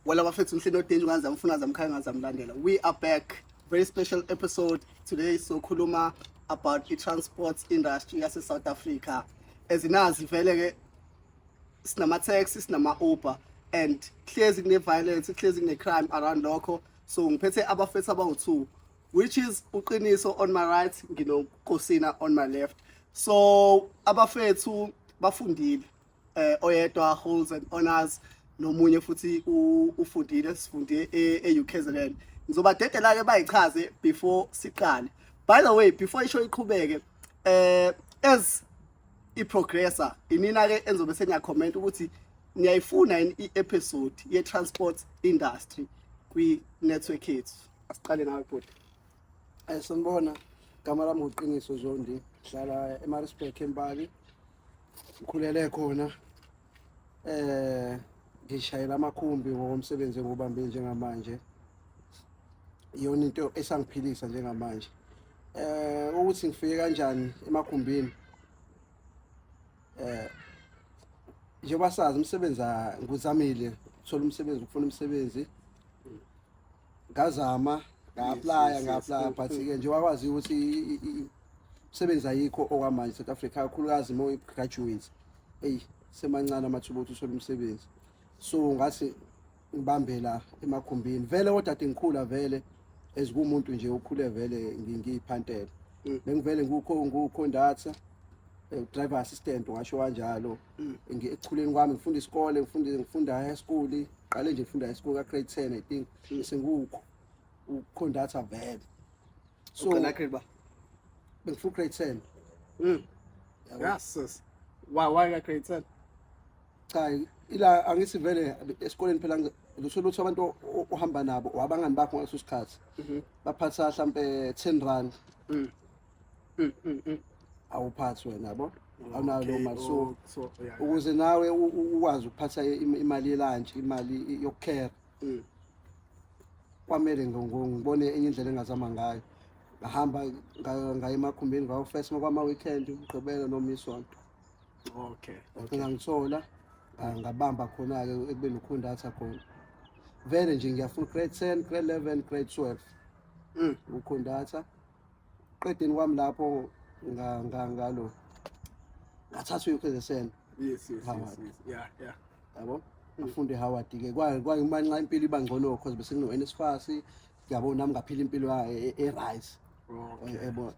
Well, abafethu umhlelo odinga ukwenza umfuna zamkhaya ngazamlandela. We are back. Very special episode today. So khuluma about the transport industry yase South Africa. Ezinazi vele ke sinama taxi, sinama Uber and hlezi kune violence, hlezi kune crime around lokho. So ngiphethe abafethu abawu2 which is uqiniso on my right, nginonkosina on my left. So abafethu bafundile. Oyedwa holds and honors nomunye futhi ufundile sifunde eUKZN. Ngizobadedela ke bayichaze before siqale. By the way, before isho iqhubeke, as iprogressor inina ke enzobe senya comment ukuthi niyayifuna i-episode ye-transport industry kwi-network yethu. Asiqale nawe bhuti. Sanibona, igama lami uqiniso Zondi, ngihlala eMaritzburg eMbali. Ngikhulele khona. Ngishayela amakhumbi ngokomsebenzi engubambe njengamanje. Iyona into esangiphilisa njengamanje. Ukuthi ngifike kanjani emakhumbini. Njengoba sazi umsebenzi nguzamile, uthola umsebenzi, ufuna umsebenzi. Ngazama, nga-apply but ke nje wakwazi ukuthi umsebenzi ayikho okwamanje South Africa kakhulukazi uma uyi-graduate. Semancane amathuba ukuthi uthole umsebenzi. So ngathi ngibambe la emakhumbini. Vele kodwa ngikhula vele ezikumuntu nje ukhule vele ngiyiphantela. Bengivele ngukhondatha, driver assistant ngasho kanjalo. Ngikhuleni kwami ngifunda isikole, ngifunda high school, qale nje ngifunda high school ka grade 10 I think. Sengukho ukhondatha vele. So Uqala grade ba? Bengifunda grade 10. Yes. Why ka grade 10? Cha ila angithi vele esikoleni phela ngizosho ukuthi abantu ohamba nabo wabangani bakho ngaleso sikhathi baphatha mhlambe 10 rand awuphathi wena yabo awunalo mali so ukuze nawe ukwazi ukuphatha imali yelunch imali yokucare kwamele ngibone enye indlela engazama ngayo ngahamba ngaye emakhumbini ngawo first kwama weekend ugqibela noma isonto. Okay. Ngangithola ngabamba khona ke ekube nokhondatha khona. Vele nje ngiyafuna grade 10, grade 11, grade 12. Ukhondatha. Qedeni kwami lapho ngalo. Ngathathwa uKZN. Yes. Yeah. Yabo? Ngifunde Howard ke kwayimanxa impilo ibangcono because bese ngino NSFAS ngiyabona nami ngaphila impilo e-rise. Okay. Yebo.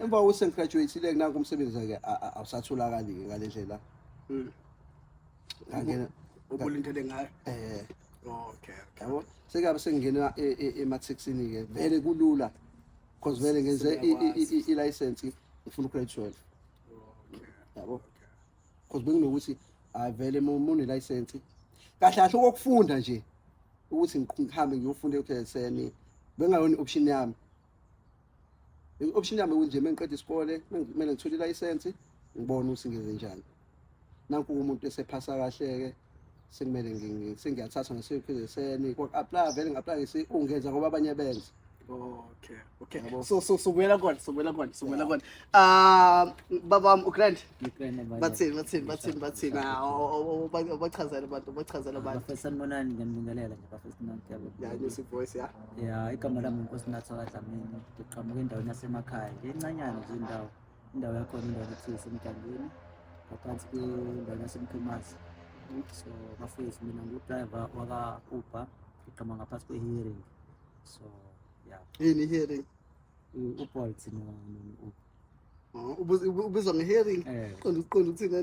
Emva kokuthi ngigraduate kunaka umsebenzi ke awusatholakali ngale ndlela. Ngangena ubulindele ngayo. Okay. Yabo sekabe sengena emathexini ke vele kulula because vele ngenze i-license ngifuna grade 12. Yabo because benginokuthi vele une license kahle kahle ukufunda nje ukuthi ngihambe ngiyofunda eKZN bengayona option yami. I-option yami ukuthi mengiqeda isikole kumele ngithole i-license ngibone ukuthi ngenze njani. Nanku umuntu esephasa kahle ke sekumele sengiyathatha ngaseKZN kwa-apply vele ngi-apply ungenza ngoba abanye benza. Okay. So kubuyela khona. Babam uGrand. Bathini bachazela abantu. Bafisa mbonani ngiyanibingelela nje bafisa nonke. Yeah, music voice ya. Yeah, igama lami uNkosinathi kaDlamini. Ngiqhamuka endaweni yasemakhaya. Incanyana nje indawo yakhona indawo ethiwa esemgangeni. Ngaphansi kwendawo yaseMkhemazi. So bafisa mina ngudriver waka Uber. Ngiqhamuka ngaphansi kwe-hearing. So yeah. Yini hearing? Ubolt no Ubizwa nge-hearing. Qonda ukuthina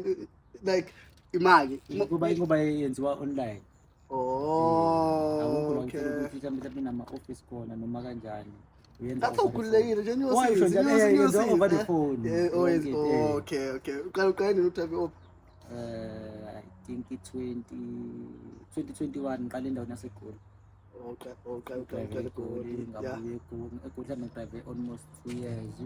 like imali. Kuba yenziwa online. Okay. Ukuthi mhlawumbe nama-office khona noma kanjani. That's how kulekile nje niyosi over the phone. Okay. Uqala nini udrive Uber? I think 2021 ngiqale endaweni yaseGoli. Okay. Ngabuye ngidrive almost 2 years.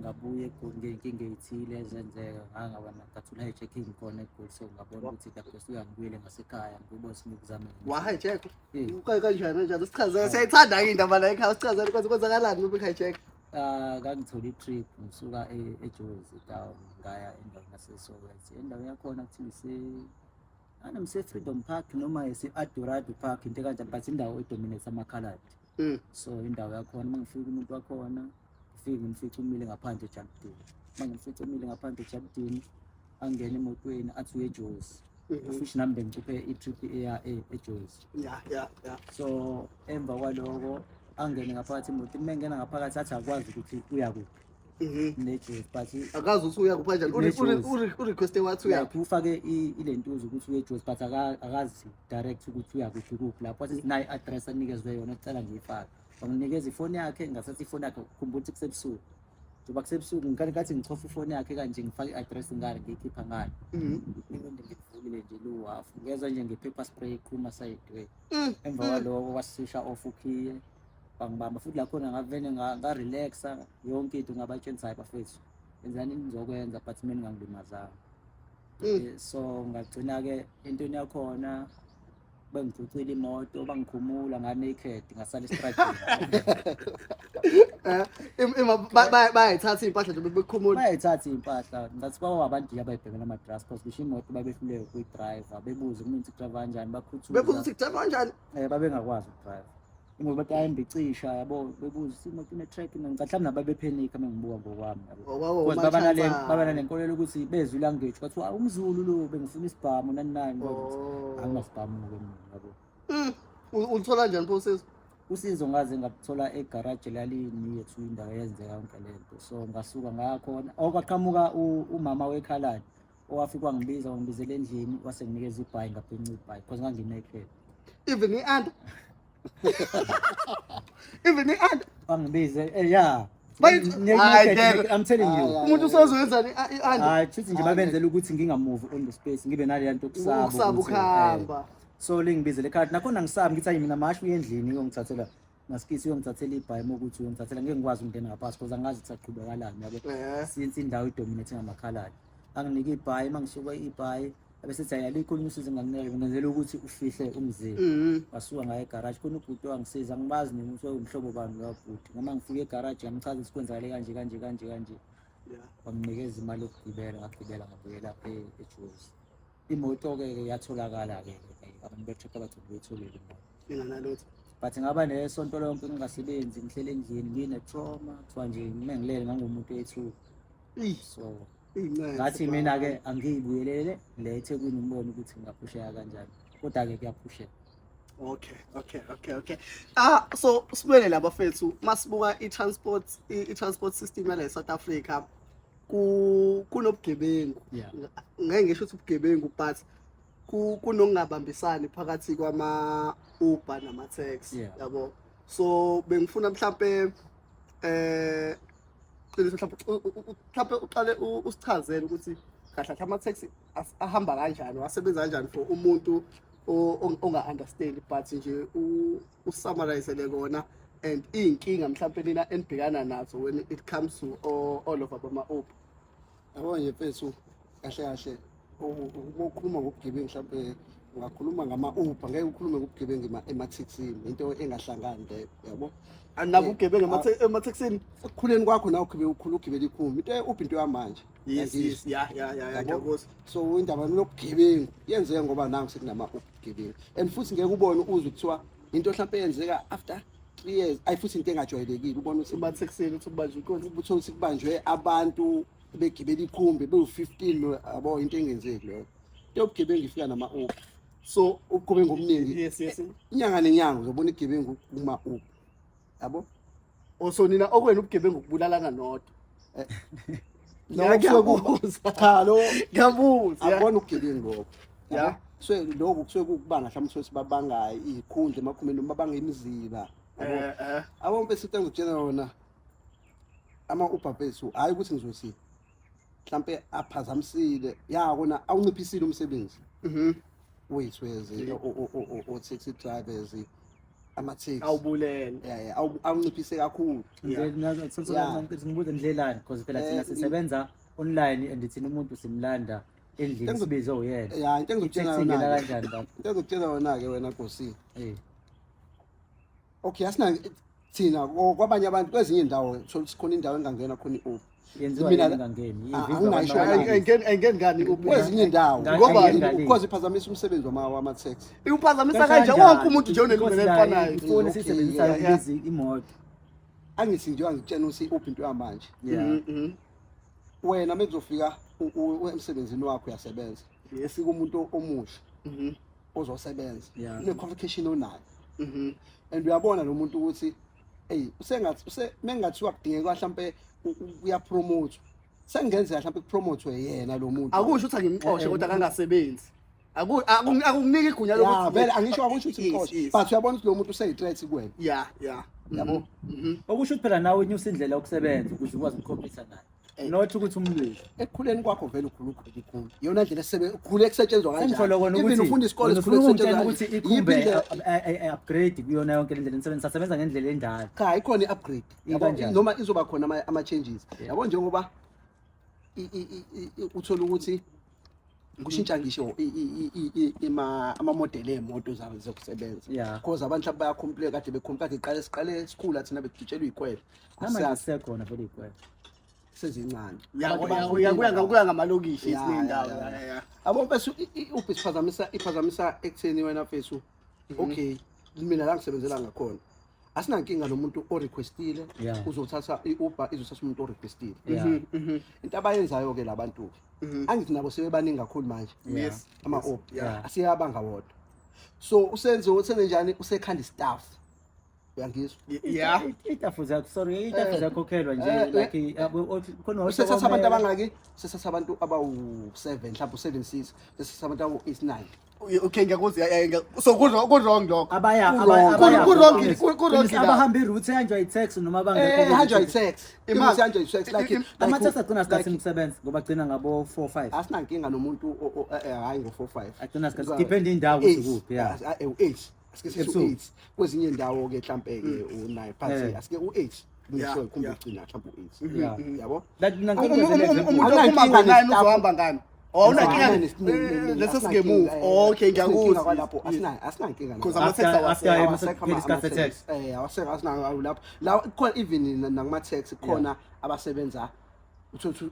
Ngabuye ngenkinga ethile ezenzeka ngangaba ngathula hijacking khona eGoli so ngabona ukuthi lapho ngibuyele ngasekhaya ngibose ngikuzame. Hijack? Kanjani sichazele siyayithanda ke indaba la ekhaya sichazele kwenzakalani uma hijack? Ngangithola i-trip ngisuka eJozi town ngaya endaweni yaseSoweto. Endaweni yakhona kuthiwa Freedom Park noma isi-Adorado Park into kanjani but indawo edominate amakhaladi. So indawo yakhona mangifika umuntu wakhona ngimfica umile ngaphandle ejardini. Mangimfica umile ngaphandle ejardini angena emotweni athi uye eJozi. Futhi nami bengicuphe i-trip eya eJozi. Yeah. So emva kwaloko angene ngaphakathi emotweni mengena ngaphakathi athi akwazi ukuthi uya kuphi. NeJozi but akazi ukuthi uya kuphi kanjani urequeste wathi uya like ufake ilentuzo ukuthi uye eJozi but akazi direct ukuthi uya kuphi lapho athi nayi address anikezwe yona ecela ngiyifake banginikeza ifoni yakhe ngasathi ifoni yakhe ukhumbula ukuthi kusebusuku njengoba kusebusuku ngikathi ngichofa ifoni yakhe kanje ngifake i-address ngale ngiyikhipha ngale ngivulile nje luwafu ngezwe nje nge-paper spray ikhuma side way emva kwaloko wasisha off ukhiye bangibamba futhi lakhona ngavene nga-relaxa yonke into ngabatshela hayi bafethu enzani nizokwenza but mina ngingalimazanga. So ngagcina-ke entweni yakhona bengiphucile imoto bangikhumula nga-naked ngasala esitradini. bayayithatha iy'mpahla nje bekhumula Bayayithatha iy'mpahla ngathi kwabantu abayibhekela ama-drugs cause ngisho imoto babehluleke kuyi-driver bebuze kumuntu driver kanjani bakhuthuza bebuza ukuthi kujama kanjani babengakwazi ukudrive imoto bathi ayimbicisha yabo bebuza ukuthi imoto ine-track ngicathlami nabo babephenika mengibuka ngokwami yabo because baba nanenkolelo ukuthi bezwe ilanguage bathi umZulu lo bengifuna isibhamu nani anginasibhamu-ke mina yabo. ulithola kanjani pho Usizo ngaze ngathola egaraji lalini yethu indawo yenzeka yonke lento so ngasuka ngakhona okwaqhamuka umama wekhalani owafika wangibizela endlini wasenginikeza ibhayi ngaphenca ibhayi because ngangineked even i-under wangibize yeah I'm telling you umuntu usozwenzani i-under chithi nje babenzela ukuthi ngingamove on the space ngibe nale nto ukusaba ukuhamba so lingibizele ekhaya nakhona ngisabi ngithi ayi mina masho uyendlini uyongithathela ngasikisi uyongithathela ibhayi mokuthi uyongithathela ngeke ngikwazi ukungena ngaphasi because angazi ukuthi aqhubekalani yabo since indawo idominate ngamakhaladi anginika ibhayi mangisuka ibhayi abesethi ayalikho unyusize ngangineke ngenzela ukuthi ufihle umzimba wasuka ngaye egarage khona ubhuti wangisiza angibazi nini ukuthi umhlobo bani kabhuti noma ngifike egarage ngichaza sikwenzakale kanje wanginikeza imali yokugibela ngagibela ngabuyela eJozi imoto-ke yatholakala-ke abantu be-truck abathi beyitholile inganalutho but ngaba nesonto lonke ngingasebenzi ngihlele endlini ngine-trauma kuthiwa nje mengilele ngangumuntu ethu so ngathi mina-ke angiyibuyelele le eThekwini ngibone ukuthi ngingaphusheka kanjani kodwa-ke kuyaphusheka. Okay. So sibuyele laba fethu masibuka i-transport system yala eSouth Africa kunobugebengu ngeke ngisho ukuthi ubugebengu but kunokungabambisani phakathi kwama-Uber nama-taxi yabo so bengifuna mhlampe mhlampe uqale usichazele ukuthi kahle ama-taxi ahamba kanjani wasebenza kanjani for umuntu onga-understand but nje usummarize kona and iy'nkinga mhlampe nina enibhekana nazo when it comes to all of ama-Uber. Yabo nje mfethu kahle ukhuluma ngobugebengu mhlampe ungakhuluma ngama-Uber ngeke ukhulume ngobugebengu ema-taxini into engahlangani leyo yabo anabo ugebengu ema-taxini ekukhuleni kwakho nawe ugibela ikhumbi into e-Uber into yamanje yes ngiyakuzwa so indaba yobugebengu yenzeka ngoba nangu sekunama-Uber bugebengu and futhi ngeke ubone uzwe kuthiwa into mhlampe yenzeka after 3 years ayifuthi into engajwayelekile ubona ukuthi ema-taxini ukuthi kubanjwe inkunzi uthola ukuthi kubanjwe abantu begibela ikhumbi bewu-15 yabo into engenzeki leyo into yobugebengu ifika nama-Uber so ubugebengu obuningi yes inyanga nenyanga uzobona igebengu kuma-Uber yabo so nina okwena ubugebengu kubulalana nodwa ngiyabuza cha lo ngiyabuza abona ubugebengu lokho so lokho kusuke kukubanga mhlawumbe sibabanga izikhundla emakhumeni noma babanga imiziba abo mpesi ngikutshela yona ama-Uber base hayi ukuthi ngizothi mhlampe aphazamisile yakona awunciphisile umsebenzi wethu o-taxi drivers ama-taxi awubulele awunciphise kakhulu ngibuze ndlelani because phela thina sisebenza online and thina umuntu simlanda endlini sibize uyena into engizokutshela yona-ke wena Nkosi okay asina thina kwabanye abantu kwezinye indawo sikhona indawo engangena khona i-Uber yenziwa Mina- engangeni angingasho Engeni ngani kwezinye indawo Ngoba- because iphazamisa umsebenzi wama-tax. Uphazamisa kanje wonke umuntu nje unelungelo elifanayo. ifoni Okay, esiyisebenzisayo yeah, yeah. kulezi imoto Angithi njengoba ngitshena ukuthi uphi into yamanje yeah wena mekuzofika emsebenzini wakho uyasebenza Yes. ufika umuntu omusha Mhm. ozosebenza Yeah. une-qualification onayo Mhm. and uyabona lo muntu ukuthi mengathiwa kudingeka mhlampe uyapromote sekungenzeka mhlampe kupromothwe yena lo muntu Akusho ukuthi angimxoshe kodwa kangasebenzi. Akukuniki igunya lokuthi vele akusho ukuthi Yes, mxoshe yes. but uyabona ukuthi lo muntu useyithreat kuwena Yeah. yabo okusho ukuthi phela nawe unyusa indlela yokusebenza ukuze ukwazi ukukhompyutha naye not ukuthi umlilo ekukhuleni kwakho vele ukhulu iyona ndlela ukhule kusetshenzwa umfolo kona even ukuthi ufunda isikole ufuna ukutshela ukuthi Yiphi ikhumbe indlela- upgrade kuyona yonke le ndlela nisebenza sasebenza ngendlela endala cha ikhona i-upgrade yabo Ikanjani? noma izoba khona ama-changes Yeah. yabo njengoba uthola ukuthi kushintsha ngisho amamodeli ey'moto zabo zokusebenza Yeah. because abantu mhlawumbe bayakhompile kade siqale esikhula thina bekudutshelwa iy'kwele namanje sisekhona vele ikwela sezincane kuya ngamalokishi Yeah, esinendawo. yeah, Yeah. yabo mfethu uphi iphazamisa ekutheni wena mfethu okay mina la ngisebenzela ngakhona asinankinga nomuntu orequestile Yeah. uzothatha i-Uber izothatha umuntu orequestile yeah into abayenzayo-ke la bantu-ke angithi nabo sebebaningi kakhulu manje Yes. ama-Uber Yeah. asiyabanga wodwa so usenze njani usekhanda i-staff uyangizwa Yeah. itafu zakho sorry itafu zakhokhelwa nje like khona usethatha abantu abangaki usethatha abantu abawu-7 mhlawumbe u-7 6 usethatha abantu abawu-8 9 Okay, ngiyakuzwa. So ku-wrong lokho. abahamba iroute ehanjwa i-tax noma ehanjwa i-tax Imali. ihanjwa i-tax like ama-tax agcina sikhathi imisebenzi ngoba agcina ngabo 4-5 asinankinga nomuntu hhayi ngo-4 5 agcina sikhathi depende indawo ukuthi kuphi yeah u-8 asike sithi Ebusuku. u-8 kwezinye indawo-ke mhlampe-ke u-9 but Eh. asike u-8 Yeah, kumbe khumbe yeah. ugcina mhlawumbe Yeah. u-8 yabo that Umuntu ophuma ngani uzohamba ngani? Oh, unankinga let's get move. Okay, ngiyakuzwa. kwalapho asinankinga Because nabo. ama-tax After awaseka. ama- isikhathi se-tax. Awaseka asinawo lapho la khona even nakuma-tax khona abasebenza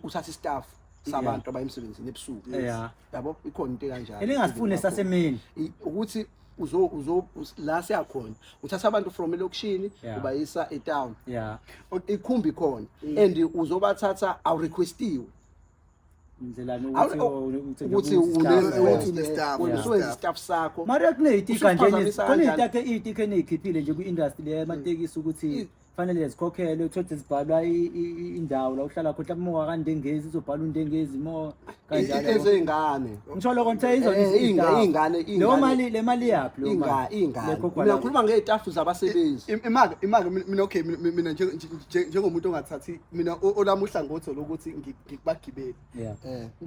uthatha i-staff sabantu abayemsebenzini ebusuku Yeah. yabo ikhona into ekanjalo elingasifune sasemini ukuthi la siyakhona uthatha abantu from elokishini Yeah. ubayisa etown yeah ikhumbi khona and uzobathatha awurequestiwe indlela ukuthi une-staff, usuwenza staff sakho mara kuneyitika nje Usuphazamisa kanjani? iy'tika eney'khiphile nje kwi-industry yamatekisi ukuthi kufanele zikhokhelwe uthole zibhalwa indawo la uhlala khona mhlawumbe ungakandengezi izobhalwa undengezi mo kanjalo ezey'ngane ngisho lokho ngithe iy'ngane le mali yakho iy'ngane mina ngikhuluma ngey'tafu zabasebenzi Imaka mina okay mina njengomuntu ongathathi mina olami uhlangothi lokuthi ngibagibeli.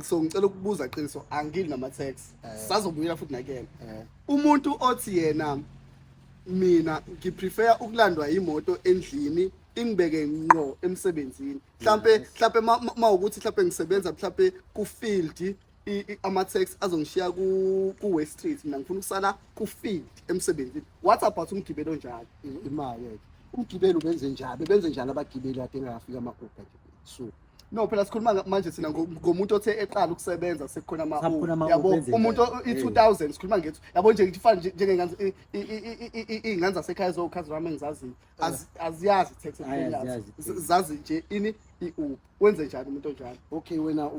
So ngicela ukubuza qiniso angili nama-tax. Sazobuyela futhi nakena. Umuntu othi yena mina ngiprefer ukulandwa imoto endlini ingibeke ngqo emsebenzini. Mhlambe mawukuthi mhlambe ngisebenza mhlambe ku-field ama-tax azongishiya ku-West Street mina ngifuna ukusala ku-field emsebenzini. What about umgibelo njalo? imali umgibeli benze njani abagibeli kade engakafika ama-Uber nje so No phela sikhuluma manje sina ngomuntu othe eqala ukusebenza sekukhona Sakhona ama-Uber. ama-Uber Yabo enze umuntu njalo. i-2000 sikhuluma ngethu. Yabo nje ngifana njengengane iy'ngane zasekhaya zokhazi wami engizaziyo aziyazi i-tax Ayaziyazi. zazi nje i-Uber. Wenze njani umuntu onjalo? okay wena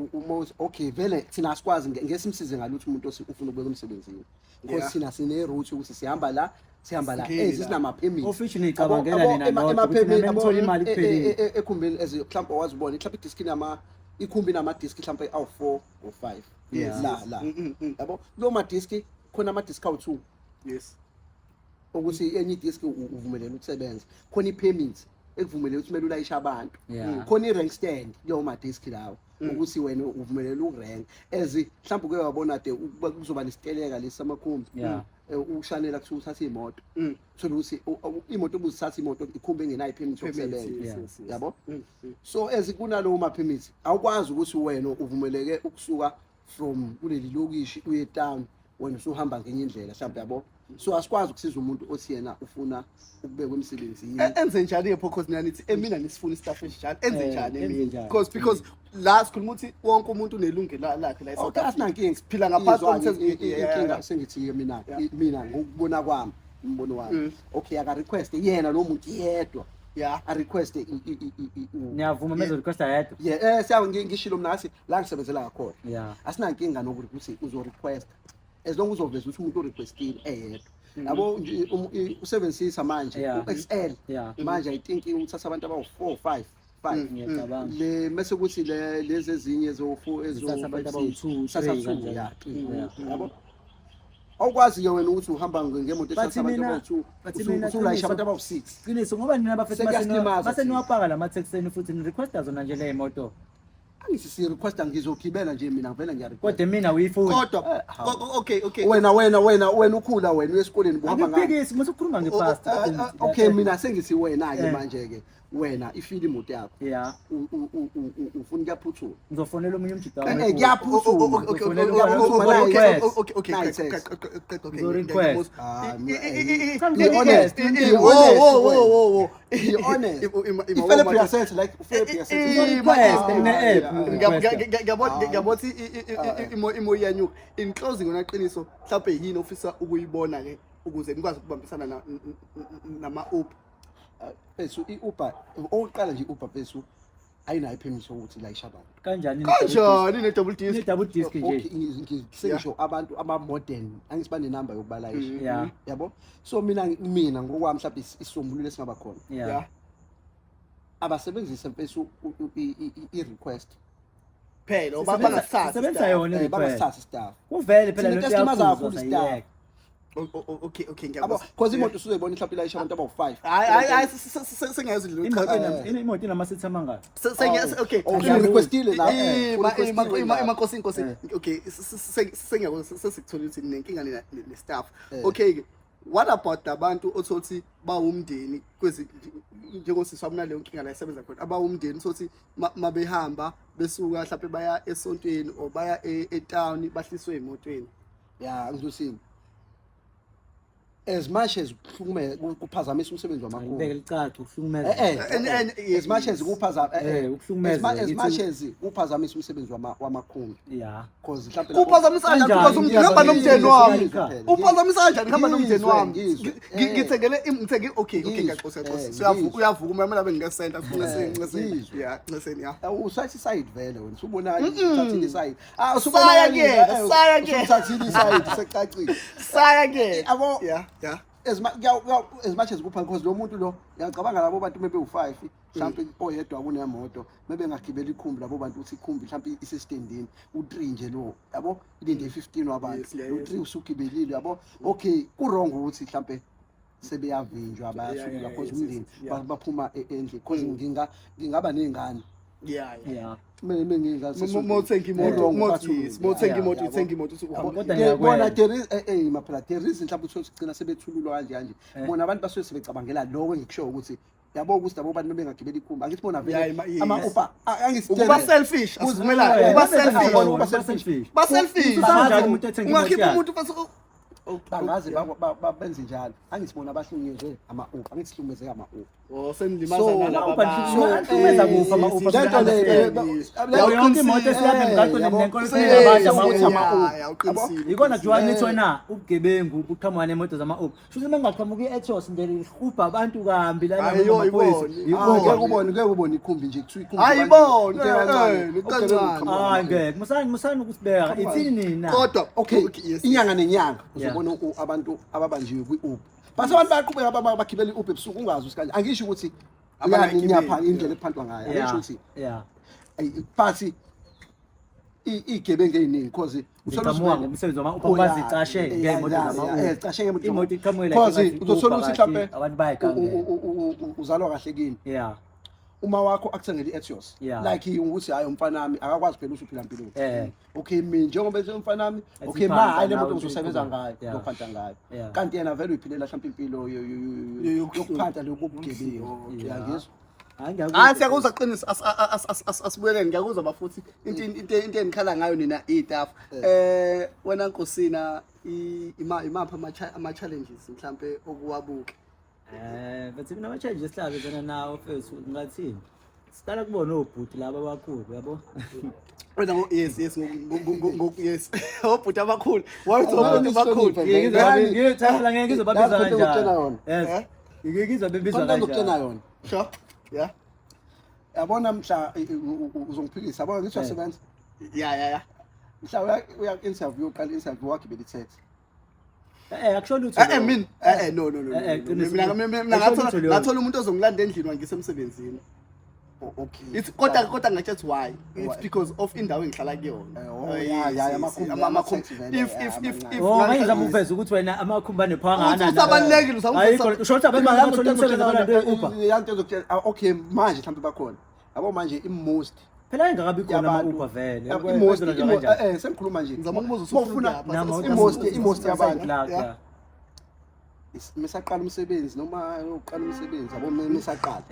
okay vele thina asikwazi ngesimsize ngalutho umuntu ufuna ukubeka emsebenzini because Yeah. thina sine-route ukuthi sihamba la Sigila. sinama-permit officially ngicabangela nina nodwa ukuthi nami ngithola imali kuphelile ekhumbini mhlawumbe owazibona mhlawumbe idiski ikhumbi namadiski mhlawumbe awu-4 or 5 Yes. la yabo kulo madiski khona amadiski awu-2 Yes. ukuthi enye idiski uvumelele ukusebenza khona i-permit ekuvumelele ukuthi kumele ulayishe abantu Yeah. khona i-rank stand kulowo madiski lawo ukuthi wena uvumelele ukurank mhlawumbe uke wabona de kuzoba nesiteleka lesi samakhumbi Yeah. ushanela kuthiwa uthatha iy'moto thola ukuthi imoto ubuzithatha imoto ikhumbi engenayo i-permit yokusebenza yabo so kunalowo ma-permit awukwazi ukuthi wena uvumeleke ukusuka from kuleli lokishi uye town wena usuhamba ngenye indlela mhlawumbe yabo so asikwazi ukusiza umuntu othi yena ufuna ukubekwa emsebenzini. Enze njani because nithi emina nisifuna istaff esijani enze njani enze emina njani. because la sikhuluma ukuthi wonke umuntu unelungelo lakhe la eSouth Africa Asinankinga siphila ngaphansi inkinga sengithi mina ngokubona kwami umbono wami okay aka request yena lo muntu yedwa a request niyavuma mezo request ayedwa siyawe ngishilo mina ngathi la ngisebenzela ngakhona yeah asinankinga nokuthi uzo request as long uzoveza ukuthi umuntu o requestile eyedwa yabo u7 manje uXL manje I think uthatha abantu abawu4 5 ngiyacabanga le mase kuthi lezi ezinye Uthatha abantu abawu-2 yabo awukwazi ke wena ukuthi uhamba ngemoto Bathi abantu mina- abawu2 bathi mina usulayisha Qiniso- abantu abawu6 Qiniso ngoba nina bafethu Sekuyasilimaza base niwapaka lamathekiseni futhi ni requesta zona nje le moto angithi si request ngizogibela nje mina ngivela ngiya request kodwa mina uyifuni kodwa okay wena ukhula wena uyesikoleni buhamba ngayo angiphikisi musukhuluma ngepast okay mina sengithi wena ke manje ke wena ifile imoto yakho yeah ufuna kuyaphuthuma ngizofonela omunye umjida kuyaphuthuma ngabothi imo iyanyuka in closing wona Qiniso mhlawumbe yini ofisa ukuyibona ke ukuze nikwazi ukubambisana nama-Uber Fesu i-Uber oqala nje i-Uber fesu ayinayo ipermission ukuthi la ishabantu kanjani kanjani ne-double ni disc double disc nje okay ngisho abantu ama-modern angisibane inamba yokubalayisha yeah yabo so mina ngokwami mhlawumbe isisombululo esingaba khona yeah abasebenzise fesu i-request phela bangasithathi sebenza yona request bangasithathi staff kuvele phela Thina lento customer yakho kakhulu staff. okay Abo ngiyabona because imoto usuzoyibona mhlawumbe ilayisha abantu abawu5 hayi sengayazi lo imoto inamasithi amangaki okay requestile la imankosi okay sengiyakho sesikuthola ukuthi nenkinga ne-staff okay ke what about abantu othothi bawumndeni kwezi njengosisi wami naleyo nkinga la isebenza khona abawumndeni sothi mabehamba besuka mhlawumbe baya esontweni or baya etown bahliswe emotweni ya ngizosini as much as kuphazamisa umsebenzi wamakhulu ngibeke licaca ukuhlukumeza as much as ukuhlukumeza as much as kuphazamisa umsebenzi wamakhulu yeah because mhlawumbe uphazamisa kanjani because ngihamba nomndeni wami uphazamisa kanjani ngihamba nomndeni wami ngithengele okay ngaxoxa uyavuka uma mina bengingesenta ngiceseni ya usathi side vele wena usubona Mm-mm. side Saya ke usathile side secacile saya ke Yabo. yeah as much as kupha because lo muntu lo ngiyacabanga labo bantu mebe u5 mhlawumbe oyedwa kunemoto mebe ngagibela ikhumbi labo bantu uthi ikhumbi mhlawumbe isestandini u3 nje lo yabo ilinde 15 wabantu u3 usugibelile yabo okay ku wrong ukuthi mhlawumbe sebeyavinjwa bayasuka because umndeni baphuma endle because ngingaba nezingane yeah mina ngingazi mothenga imoto uthenga imoto kodwa bona ngiyakwenza there is maphela there is mhlawumbe uthola sigcina sebethululwa kanje bona abantu basuke sebecabangela lokho engikusho ukuthi yabo ukuthi labo bantu bengagibela ikhumbi angithi bona vele ama-Uber ukuba selfish asivumelane ukuba selfish kanjani umuntu ethenga imoto ungakhipha yakhe umuntu bese bangaze benze njalo angisibona abahlunyezwe ama-Uber angithi sihlumezeke ama-Uber senilimaza ahlukumeza kuphi ama-Uber yonke imoto esiyapha emgaqweni nenkolo senabantu ama-Uber ikona juwani nithi wena ubugebengu buqhamuka nemoto zama-Uber shuthi uma ngingaqhamuka i-Ethos nje lihubha abantu kambi lana ngeke ubone ikhumbi nje kuthiwa ikhumbi ayibona hayi ngeke musani ukusibeka ithini nina kodwa okay inyanga nenyanga uzobona abantu ababanjiwe kwi-Uber base abantu bayaqhubeka bagibela i-Uber ebusuku ungazi usikanje angisho ukuthi ngiyapha indlela ephandwa ngayo angisho ukuthi yeah but igebengu eziningi because uqhamuka ngomsebenzi wama-Uber bazicashe ngemoto zama-Uber icashe ngemoto imoto iqhamukile because uzothola ukuthi mhlawumbe abantu bayigangela uzalwa kahle kini yeah uma wakho akuthengele i-Ethos like ukuthi hayi umfana wami akakwazi phela usuphila impilo okay mina njengoba umfana wami okay hayi le moto uzosebenza ngayo uzophantha ngayo kanti yena vele uyiphilela mhlawumbe impilo yokuphantha lokubugebengu yangizwa Hayi siyakuzwa qinisa asibuyeleni ngiyakuzwa bafuthi into enikhala ngayo nina istaff wena Nkosina imapha ama challenges mhlambe okuwabuke but mina ama challenges sihlabe zona nawo mfethu ngathini siqala kubona obhuti laba abakhulu yabo wena yes yes obhuti abakhulu wathi obhuti abakhulu ngiyithanda ngeke ngizobabiza kanjani yes ngeke bebizwa kanjani sure yeah yabona mhla uzongiphikisa yabona ngisho sebenza yeah mhla uya interview uqala interview wagibela ithethe akusho lutho mina no mina ngathola umuntu ozongilanda endlini wangisemsebenzini okay it's kodwa ngathi why it's because of indawo engihlala kuyona if ngayizama ukuveza ukuthi wena amakhumbane phangana usabalekile usawuveza short abemanga ngithola umsebenzi abantu eUber yanto ezokutshela okay manje mhlawumbe bakhona yabo manje i-most phela engakabi khona ama-Uber vele i-most sengikhuluma nje ngizama ukubuza ufuna i-most yabantu mesaqala umsebenzi noma uqala umsebenzi yabo mesaqala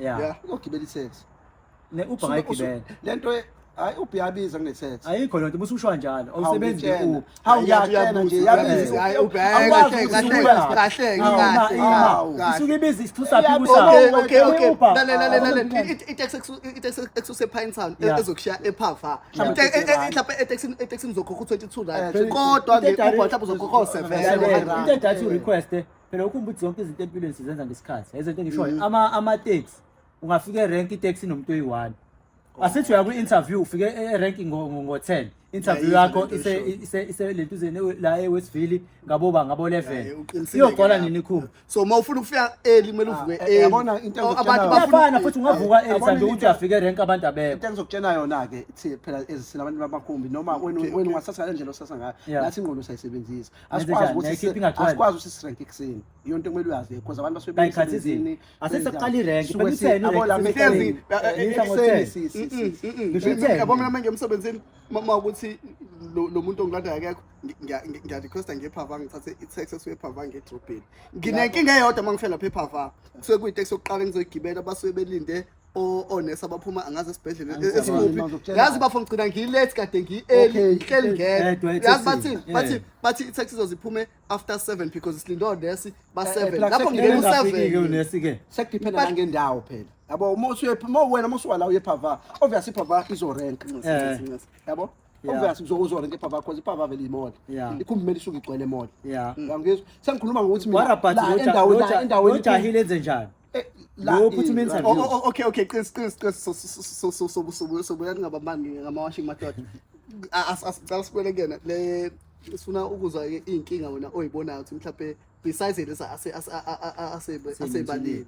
uyogibela ithethe ne-Uber ngayigibela lento hayi Uber yabiza kunethethe ayikho lento musushwa njalo awusebenzi nge-Uber hawu ngiyatshela nje yabiza hayi Uber kahle isuke ibiza isithusaphi kusaphi okay lalela itaxi exuse Pine Town ezokushiya ePhava mhlawumbe etaxini zokhokha u22 rand kodwa nge-Uber mhlawumbe uzokhokha u7 into edathi request phela ukhumbula ukuthi zonke izinto empilweni sizenza ngesikhathi izinto engishoyo ama-taxi ungafika erank itaxi nomuntu oyi1 asithi uya ku-interview ufike erank ngo-10 interview yakho ise lentuzeni la eWestville ngabo 11 iyogcwala nini ikhumba so mawufuna ukufika early kumele uvuke early yabona into abantu bafana futhi ungavuka early mhlawumbe ukuthi afike erank abantu abekho into engizokutshena yona ke ithi phela ezisina abantu bamakhumbi noma wena ungasasa kanjalo usasa ngayo nathi ingqondo sayisebenzisa asikwazi ukuthi sirank ekseni iyo nto kumele uyazi because abantu basuke bayikhathizini asesaqala irank yabo mina ngemsebenzini mama ukuthi lo muntu ongilanda akekho ngiyarequesta ngePhava ngithathe itaxi esuyePhava ngedrobheni nginenkinga eyodwa mangifela lapha ePhava kusuke kuyitaxi yokuqala ngizogibela basuke belinde onesa baphuma angaze esibhedlela esikuphi yazi bafo ngicina ngilate kade ngi-early ngihleli ngedwa yazi bathi itaxi izoziphume after 7 because silinde onesi ba7 lapho ngingena u7 ke sekudependa ngendawo phela yabo wena musuka la uyePhava obviously iPhava izorank yabo obviously uzorank iPhava because iPhava vele imall ikhumbi isuke igcwele imall ngiyangizwa sengikhuluma ngokuthi mina endaweni ujahile enze njani lo put him interview okay qis so buyani ngabamani ngama-washing madoda asicala sikwele kuyena le sifuna ukuzwa iy'nkinga wena oyibonayo ukuthi mhlawumbe besides lesa asebalile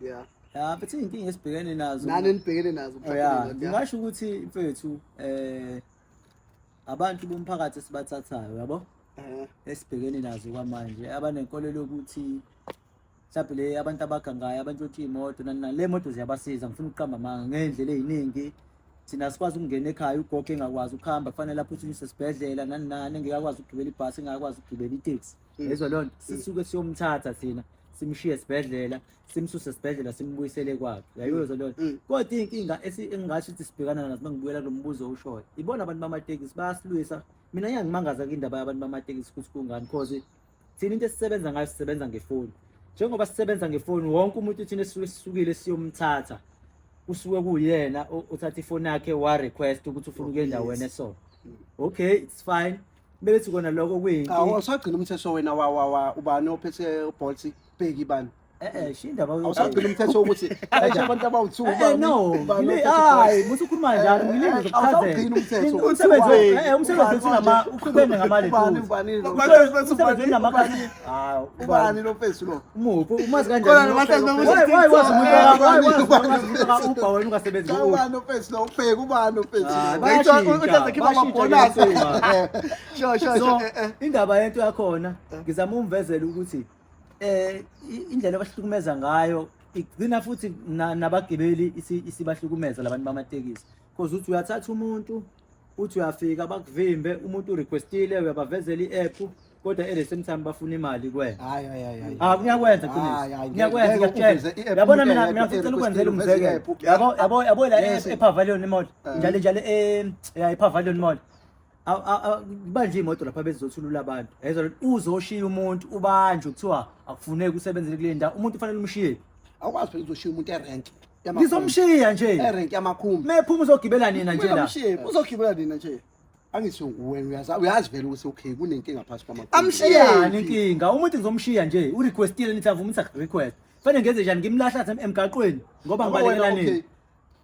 but iy'nkinga esibhekene nazo nani nibhekene nazo ngingasho ukuthi mfethu abantu bomphakathi esibathathayo yabo esibhekene nazo kwamanje abanenkolelo ukuthi mhlawumbe le abantu abagangayo abantu othe imoto le moto ziyabasiza ngifuna ukuqamba amanga ngendlela eziningi thina sikwazi ukungena ekhaya ugogo engakwazi ukuhamba kufanele aphuthunise esibhedlela nani engekakwazi ukugibela ibhasi engakwazi ukugibela itaxi lezo lonto sisuke siyomthatha thina simshiye esibhedlela simsuse esibhedlela simbuyisele kwakhe yayizo lonto kodwa inkinga engingasho ukuthi sibhekana nazo mangibuyela lo mbuzo ushoyo ibona abantu bamatekisi bayasilwisa mina ngiyangimangaza ke indaba yabantu bamatekisi ukuthi kungani because thina into esisebenza ngayo sisebenza ngefoni njengoba sisebenza ngefoni wonke umuntu thina sisukile siyomthatha usuke kuyena uthatha ifoni yakhe wa request ukuthi ufuna ukuya endaweni eso okay it's fine bese kona lokho kuyinto awusagcina umthetho wena ubani ophethe uBolt bheki bani shinda awusagcina umthetho ukuthi abantu abawu2 no hayi musu ukhuluma njalo ngilinde zokuchazela umsebenzi uthi nama uqhubene ngamali umsebenzi namakhathi ubani lo face lo umuphi umazi kanjani why uba wena ungasebenzi ubani lo face lo ubheka ubani lo face sure indaba yento yakhona ngizama umvezela ukuthi indlela abahlukumeza ngayo igcina futhi nabagibeli isibahlukumeza labantu bamatekisi because uthi uyathatha umuntu uthi uyafika bakuvimbe umuntu urequestile uyabavezela i-app kodwa at the same time bafuna imali kuwena. Hayi. Ngiyakwenza Qiniso. Ngiyakwenza ngiyakutshela. Yabona mina futhi ukwenzela umzekelo. Yabo la ePavilion Mall. Njalo ePavilion Mall. Banje imoto lapha bezothulula abantu. Yezwa uzoshiya umuntu ubanje kuthiwa akufuneki usebenzele kule ndawo. Umuntu ufanele umshiye. Awukwazi phela uzoshiya umuntu erank. Ngizomshiya nje. Erank yamakhumbi. Mephuma uzogibela nina nje la. Uzogibela nina nje. Angisho wena uyazi vele ukuthi okay kunenkinga phakathi kwamakhumbi. Amshiyani inkinga. Umuntu ngizomshiya nje. U-requestile nithi avuma ukuthi request. Fanele ngenze njani ngimlahla emgaqweni ngoba ngibalekela nini.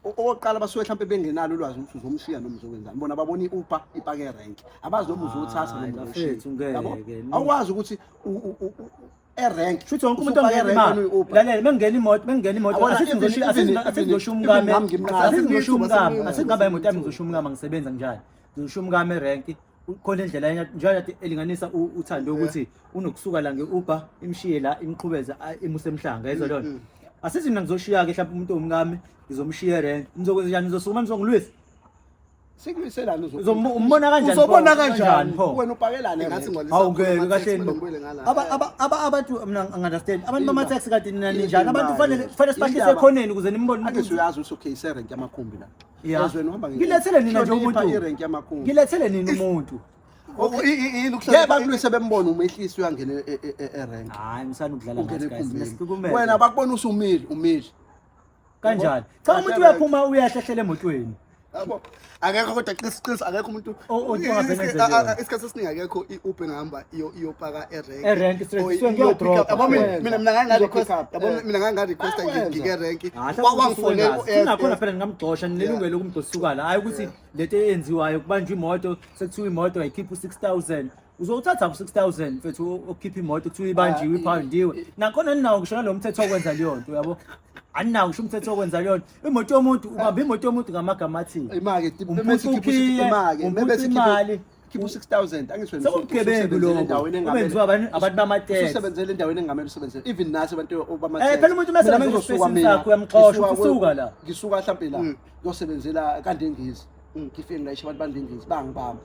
Oqala basuke mhlawumbe bengenalo ulwazi ukuthi uzomshiya noma uzokwenzani. Bona babona i-Uber ipake rank. Abazi noma uzothatha noma ngeke. Awukwazi ukuthi erank futhi wonke umuntu ongeimali lalela mengena imoto asizoshiya umngame asingaba imoto yami ngizoshiya umngame ngisebenza njani ngizoshiya umngame erank khona indlela njalo elinganisa uthando ukuthi unokusuka la ngeUber imshiye la imqhubeza imuse emhlanga yezwa lona asithi mina ngizoshiya ke mhlawumbe umuntu omngame ngizomshiya erank nizokwenza njani nizosukuma nizongilwisa Sikuliselana umbona kanjani uzobona kanjani pho wena upakelane ngathi awungeke kahle abantu mina understand abantu bama taxi kade nina ninjani abantu kufanele sibahlise ekhoneni ukuze nimbone ukuthi uyazi ukuthi okay iserenk yamakhumbi la ezweni uhamba ngilethele nina nje umuntu irenk yamakhumbi ngilethele nina umuntu yebo kulise bembona umehlisi uyangena erank hayi ngisana ukudlala ngathi wena bakubona usumile kanjani cha umuntu uyaphuma uyahlehlela emotweni yabo akekho kodwa Qiniso akekho umuntu isikhathi esiningi akekho iUber ngihamba iyopaka erank straight ngiyodrop yabo mina nganga request yabo mina nganga request ngike rank wangifonela singakhona phela ngamgxosha nilungelo kumgxosuka la hayi ukuthi lento eyenziwayo kubanjwa imoto sekuthiwa imoto ayikhipha 6000 uzothatha ku-6000 mfethu okhipha imoto kuthiwa ibanjiwe iphawundiwe nakhona ninawo ngisho nalo mthetho wokwenza leyo nto yabo aninawo ngisho umthetho wokwenza leyo nto imoto yomuntu ubamba imoto yomuntu ngamagama athini imali khipha 6000 angisho sokugebengu lokho ubenziwa abantu bamateksi usebenzele endaweni engamele usebenzele even nathi abantu bamateksi phela umuntu mase ngizosuka sakho uyamxosha usuka la ngisuka mhlawumbe la ngiyosebenzela Kandengisi ngifike ngilayisha abantu bandengisi bangibamba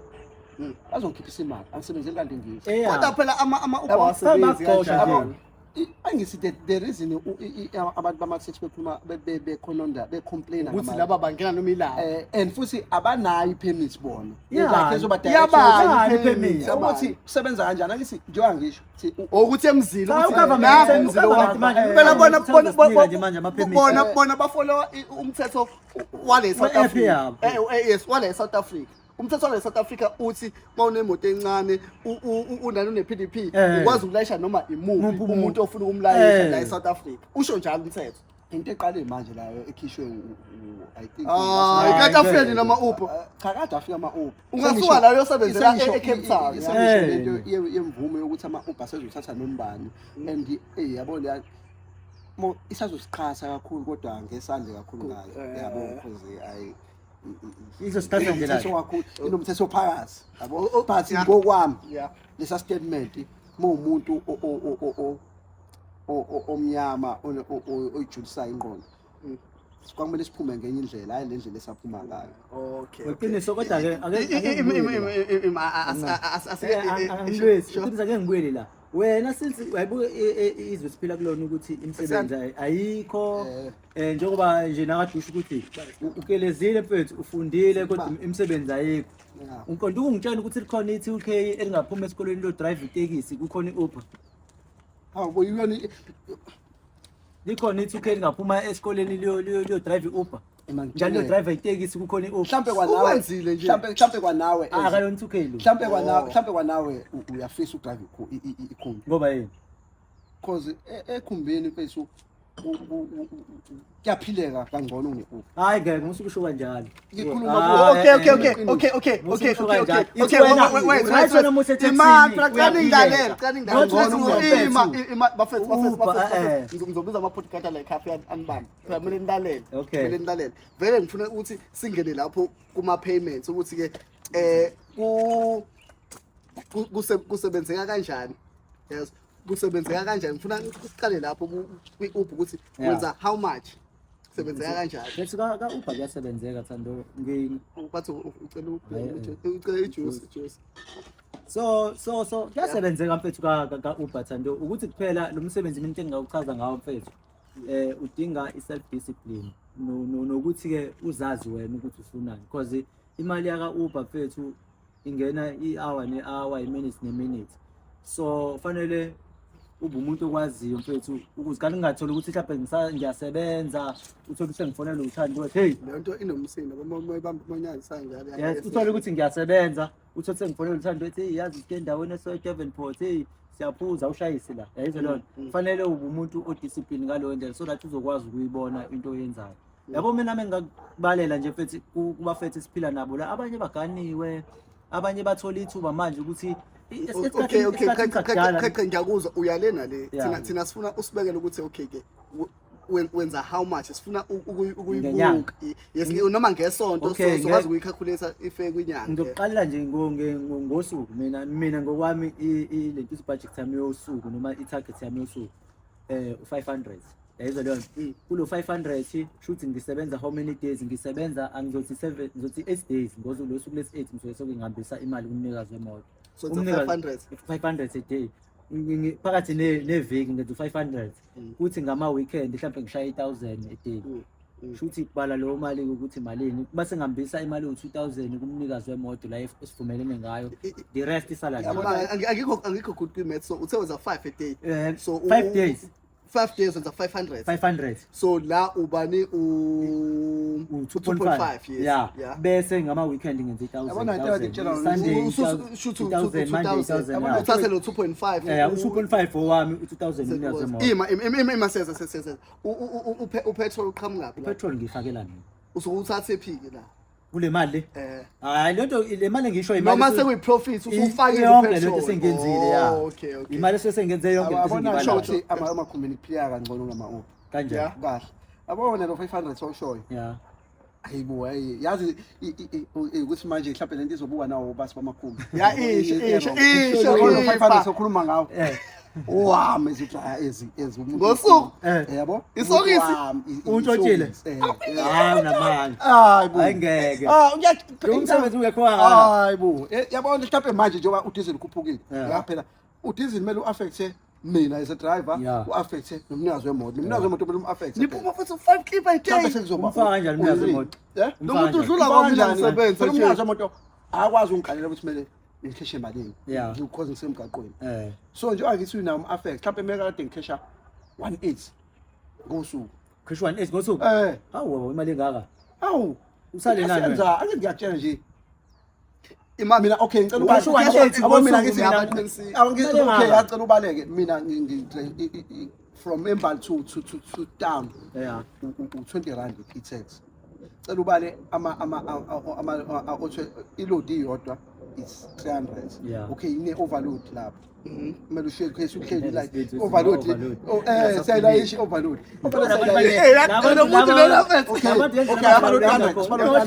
bazongikhipha imali angisebenzeli Kandengisi kodwa phela ama-Uber wasebenzi kanjani angisi the reason abantu bamateksi bephuma bekhononda becomplaina ukuthi laba bangena noma ilapha and futhi abanayo ipermit bona yabani ipermit ukuthi usebenza kanjani angithi njengoba ngisho ukuthi emzini bona bafollow umthetho wale South Africa yes wale South Africa umthetho wale South Africa uthi mawunemoto encane unani une-PDP ukwazi ukulayisha noma imuphi umuntu ofuna ukumlayisha la eSouth Africa usho njalo umthetho into eqale manje layo ekhishwe I think kade afike noma Uber cha kade afika ama-Uber ungasuka la uyosebenzela eCape Town lento yemvume yokuthi ama-Uber asezothatha nombani and yabona isazosiqhasa kakhulu kodwa ngesandle kakhulu ngayo yabo because izosithatha nje la kakhulu inomthetho phakathi yabo but ngokwami lesa statement umuntu omnyama oyijulisayo ingqondo kwakumele siphume ngenye indlela hayi le ndlela esaphuma ngayo Qiniso kodwa ke ake ngibuyele la wena since wayibuka izwe siphila kulona ukuthi imisebenzi ayikho njengoba nje nakadusha ukuthi ukelezile mfethu ufundile kodwa imisebenzi ayikho uqonda ukungitshela ukuthi likhona i2K elingaphuma esikolweni lo drive itekisi kukhona iUber hawo yiyona likhona i2K lingaphuma esikoleni liyo drive iUber njalo driver itekisi kukhona iUber mhlambe kwanawe wenzile nje mhlambe kwanawe akayona 2K lo mhlambe kwanawe uyafisa udrive ikhumbi ngoba yini because ekhumbini mfethu kuyaphileka kangcono ngeUber hayi ngeke ngusukusho kanjalo ngikhuluma okay ngizobiza ama-podcast la ecafe anibambe kumele nilalele vele ngifuna ukuthi singene lapho kuma-payments ukuthi-ke kusebenzeka kanjani yes kusebenzeka kanjani ngifuna siqale lapho kwi-Uber ukuthi wenza how much kusebenzeka kanjani let's ka-Uber kuyasebenzeka Thando bathi ucela ijuice So kuyasebenzeka mfethu ka Uber Thando ukuthi kuphela lo msebenzi mina into engawuchaza ngawo mfethu udinga i-self discipline nokuthi ke uzazi wena ukuthi ufunani because imali yaka Uber mfethu ingena i-hour ne-hour i-minutes ne-minutes so fanele ube umuntu okwaziyo mfethu ukuthi kanti ngingathola ukuthi mhlawumbe ngiyasebenza uthole ukuthi ngifonela uThando uthi hey le nto inomsindo bomanyazisa njalo yes uthole ukuthi ngiyasebenza uthole ukuthi ngifonela uThando uthi yazi sike endaweni eSo-Devonport hey siyaphuza ushayise la yayizwe lona kufanele ube umuntu odiscipline ngaloyo ndlela so that uzokwazi ukuyibona into oyenzayo yabo mina mengakubalela nje mfethu kubafethu siphila nabo la abanye baganiwe abanye bathola ithuba manje ukuthi okay ngiyakuzwa uyalena le thina sifuna usibekele ukuthi okay ke wenza how much sifuna ukuyibuka yes noma ngesonto sokwazi ukuyicalculate ife kwinyanga ngizoqala nje ngosuku mina ngokwami lento budget yami yosuku noma i-target yami yosuku 500 yayizwa leyo kulo 500 shoot ngisebenza how many days ngisebenza angizothi 7 ngizothi 8 days ngosuku losuku lesi 8 ngizothi sokungihambisa imali kumnikazi wemoto so 500 a day phakathi neviki ngenza 500 kuthi ngama weekend mhlawumbe ngishaya 1000 a day shuthi kubala lo mali ukuthi malini base ngihambisa imali u2000 kumnikazi wemoto la esivumelene ngayo the rest isala angikho good kwi-math so uthe wenza 5 a day so 5 days 5 days wenza 500 so la ubani u2.5 yes yeah bese ngama weekend ngenza 1000 Sunday shoot 2000 Monday 1000 uthathe lo 2.5 u2.5 for wami u2000 mina zemoto ima sesa upetrol uqhamuka petrol ngifakela mina usukuthathe phiki la kule mali hayi lento le mali ngisho imali noma sekuyi-profit usufake yonke lento esengenzile ya okay imali esesengenze yonke abona shothi ama-company kuphila kangcono ngama-Uber kanjani kahle abona lo 500 sowushoyo yeah hayibo yazi ukuthi manje mhlawumbe lento izobuka nawo basi bamakhumbi ya isho 500 sokhuluma ngawo wami ezi ngosuku yabo isokisi untshotshile hayi unamanga hayibo ayingeke umsebenzi ungekho hayibo yabona mhlawumbe manje njengoba udizili ukhuphukile phela udizili kumele u-affecte mina as a driver u-affecte nomnikazi wemoto nomnikazi wemoto kumele um-affecte niphuma futhi 5 clip a day umfaka kanjani umnikazi wemoto lo muntu udlula kwamanje umsebenzi nomnikazi wemoto akwazi ungikalela ukuthi kumele ngikheshe emalini because ngisemgaqweni so nje angithi una um-affect mhlawumbe meka kade ngikhesha 18 ngosuku khesha 18 ngosuku hawu imali engaka awu usale nani senza ake ngiyakutshela nje imali mina okay ngicela Usho ubale 180 abo mina ngosuku ngithi uyabaqinisile. okay ngiyacela ubaleke mina from Embal to town u20 rand i-tax cela ubale ilodi iyodwa is 300 okay ine overload lapho kumele uhleli like overload sayayisho overload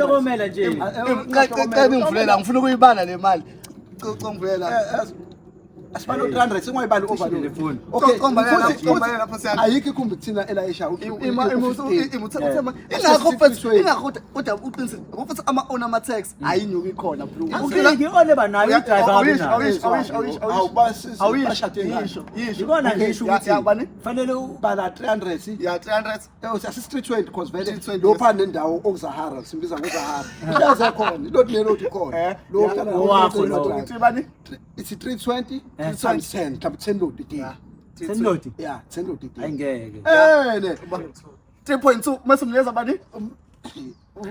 ohlomela nje qaqaqe ngivulela ngifuna ukuyibala le mali qongivulela asibalo 300 singayibali overload okay kombalela lapho siyana ayikho ikhumbi kuthina elayisha ingakho kodwa uqinisile ngokuthi ama-own ama-tax ayinyuki ikhona bro ngione banayo idriver ngibona ngisho ukuthi fanele ubala 300 ya 300 asi-street 20 because vele lo phana nendawo okuzahara simbiza ngozahara iyaza khona ilodi nelodi khona it's 320 times 10 mhlawumbe 10 lodi day 10 lodi yeah 10 lodi day ayingeke ne 3.2 mase mnikeza bani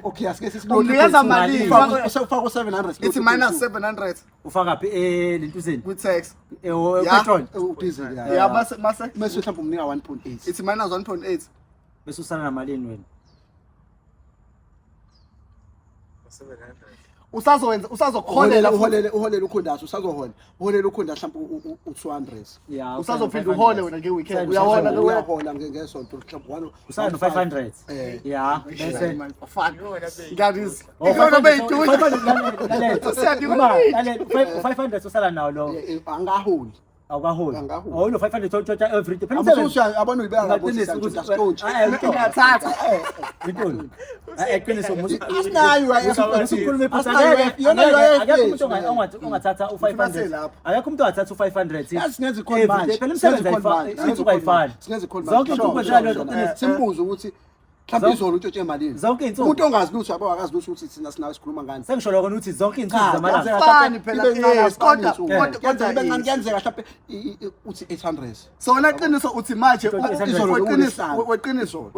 okay asike unikeza mali ufaka 700 it's minus 700 ufaka phi lentuzeni with tax petrol diesel ya mase mase mhlawumbe umnika 1.8 it's minus 1.8 bese usana namalini wena usazokholela uholela ukhondaso usazohola uholela ukhonda mhlawumbe u200 usazophinda uhole wena ngeweekend uyahola ngesonto mhlawumbe usana 500 yeah bese ngadizi ikona beyidula 500 usala nawo lo angaholi awukaholi Angikaholi. awuno 500 uthola every day phela Abususha abona uyibeka ngabo Ngaqinisa ukuthi- sascoach. Ngiyathatha. Intoni? Eqiniso Asinayo usukhuluma iphutha Yona UIF akekho umuntu yethu. ongathatha Base u500 lapho. akekho umuntu ongathatha u500 Yazi singenza i-call manje. phela imisebenzi ayifani Singenza i-call zonke manje. insuku njalo Simbuze ukuthi mhlawumbe izolo utshetshe emalini. zonke insuku Umuntu ongazi lutho yabo akazi lutho ukuthi thina sinawe sikhuluma ngani. sengisho lokho ukuthi zonke insuku Cha, zamalanga kuyenzeka Fani mhlawumbe phela, ibe ncane yes, kodwa- asifani kodwa- insuku. kodwa Kuyenzeka yes. mhlawumbe uthi 800. So naqiniso uthi manje Izolo weqiniso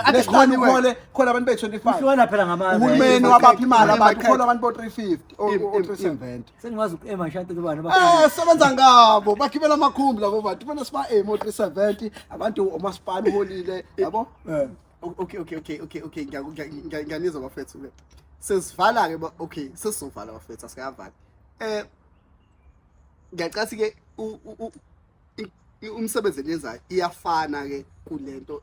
ade Nesikhona khona ukhole khona abantu be25. uhlukana phela ngamandla Uhulumeni Okay, wabapha imali okay, abantu okay. khona abantu bo350 or Im, 370. sengiwazi ukuema ngishanti kubani Sebenza ngabo bagibela amakhumbi labo bantu bona siba mo 370 abantu umasipala uholile yabo. Okay, ngiyanizwa bafethu ke. Sesivala ke okay, sesizovala bafethu asikavala. Ngiyacasi ke umsebenzi lezayo iyafana ke kulento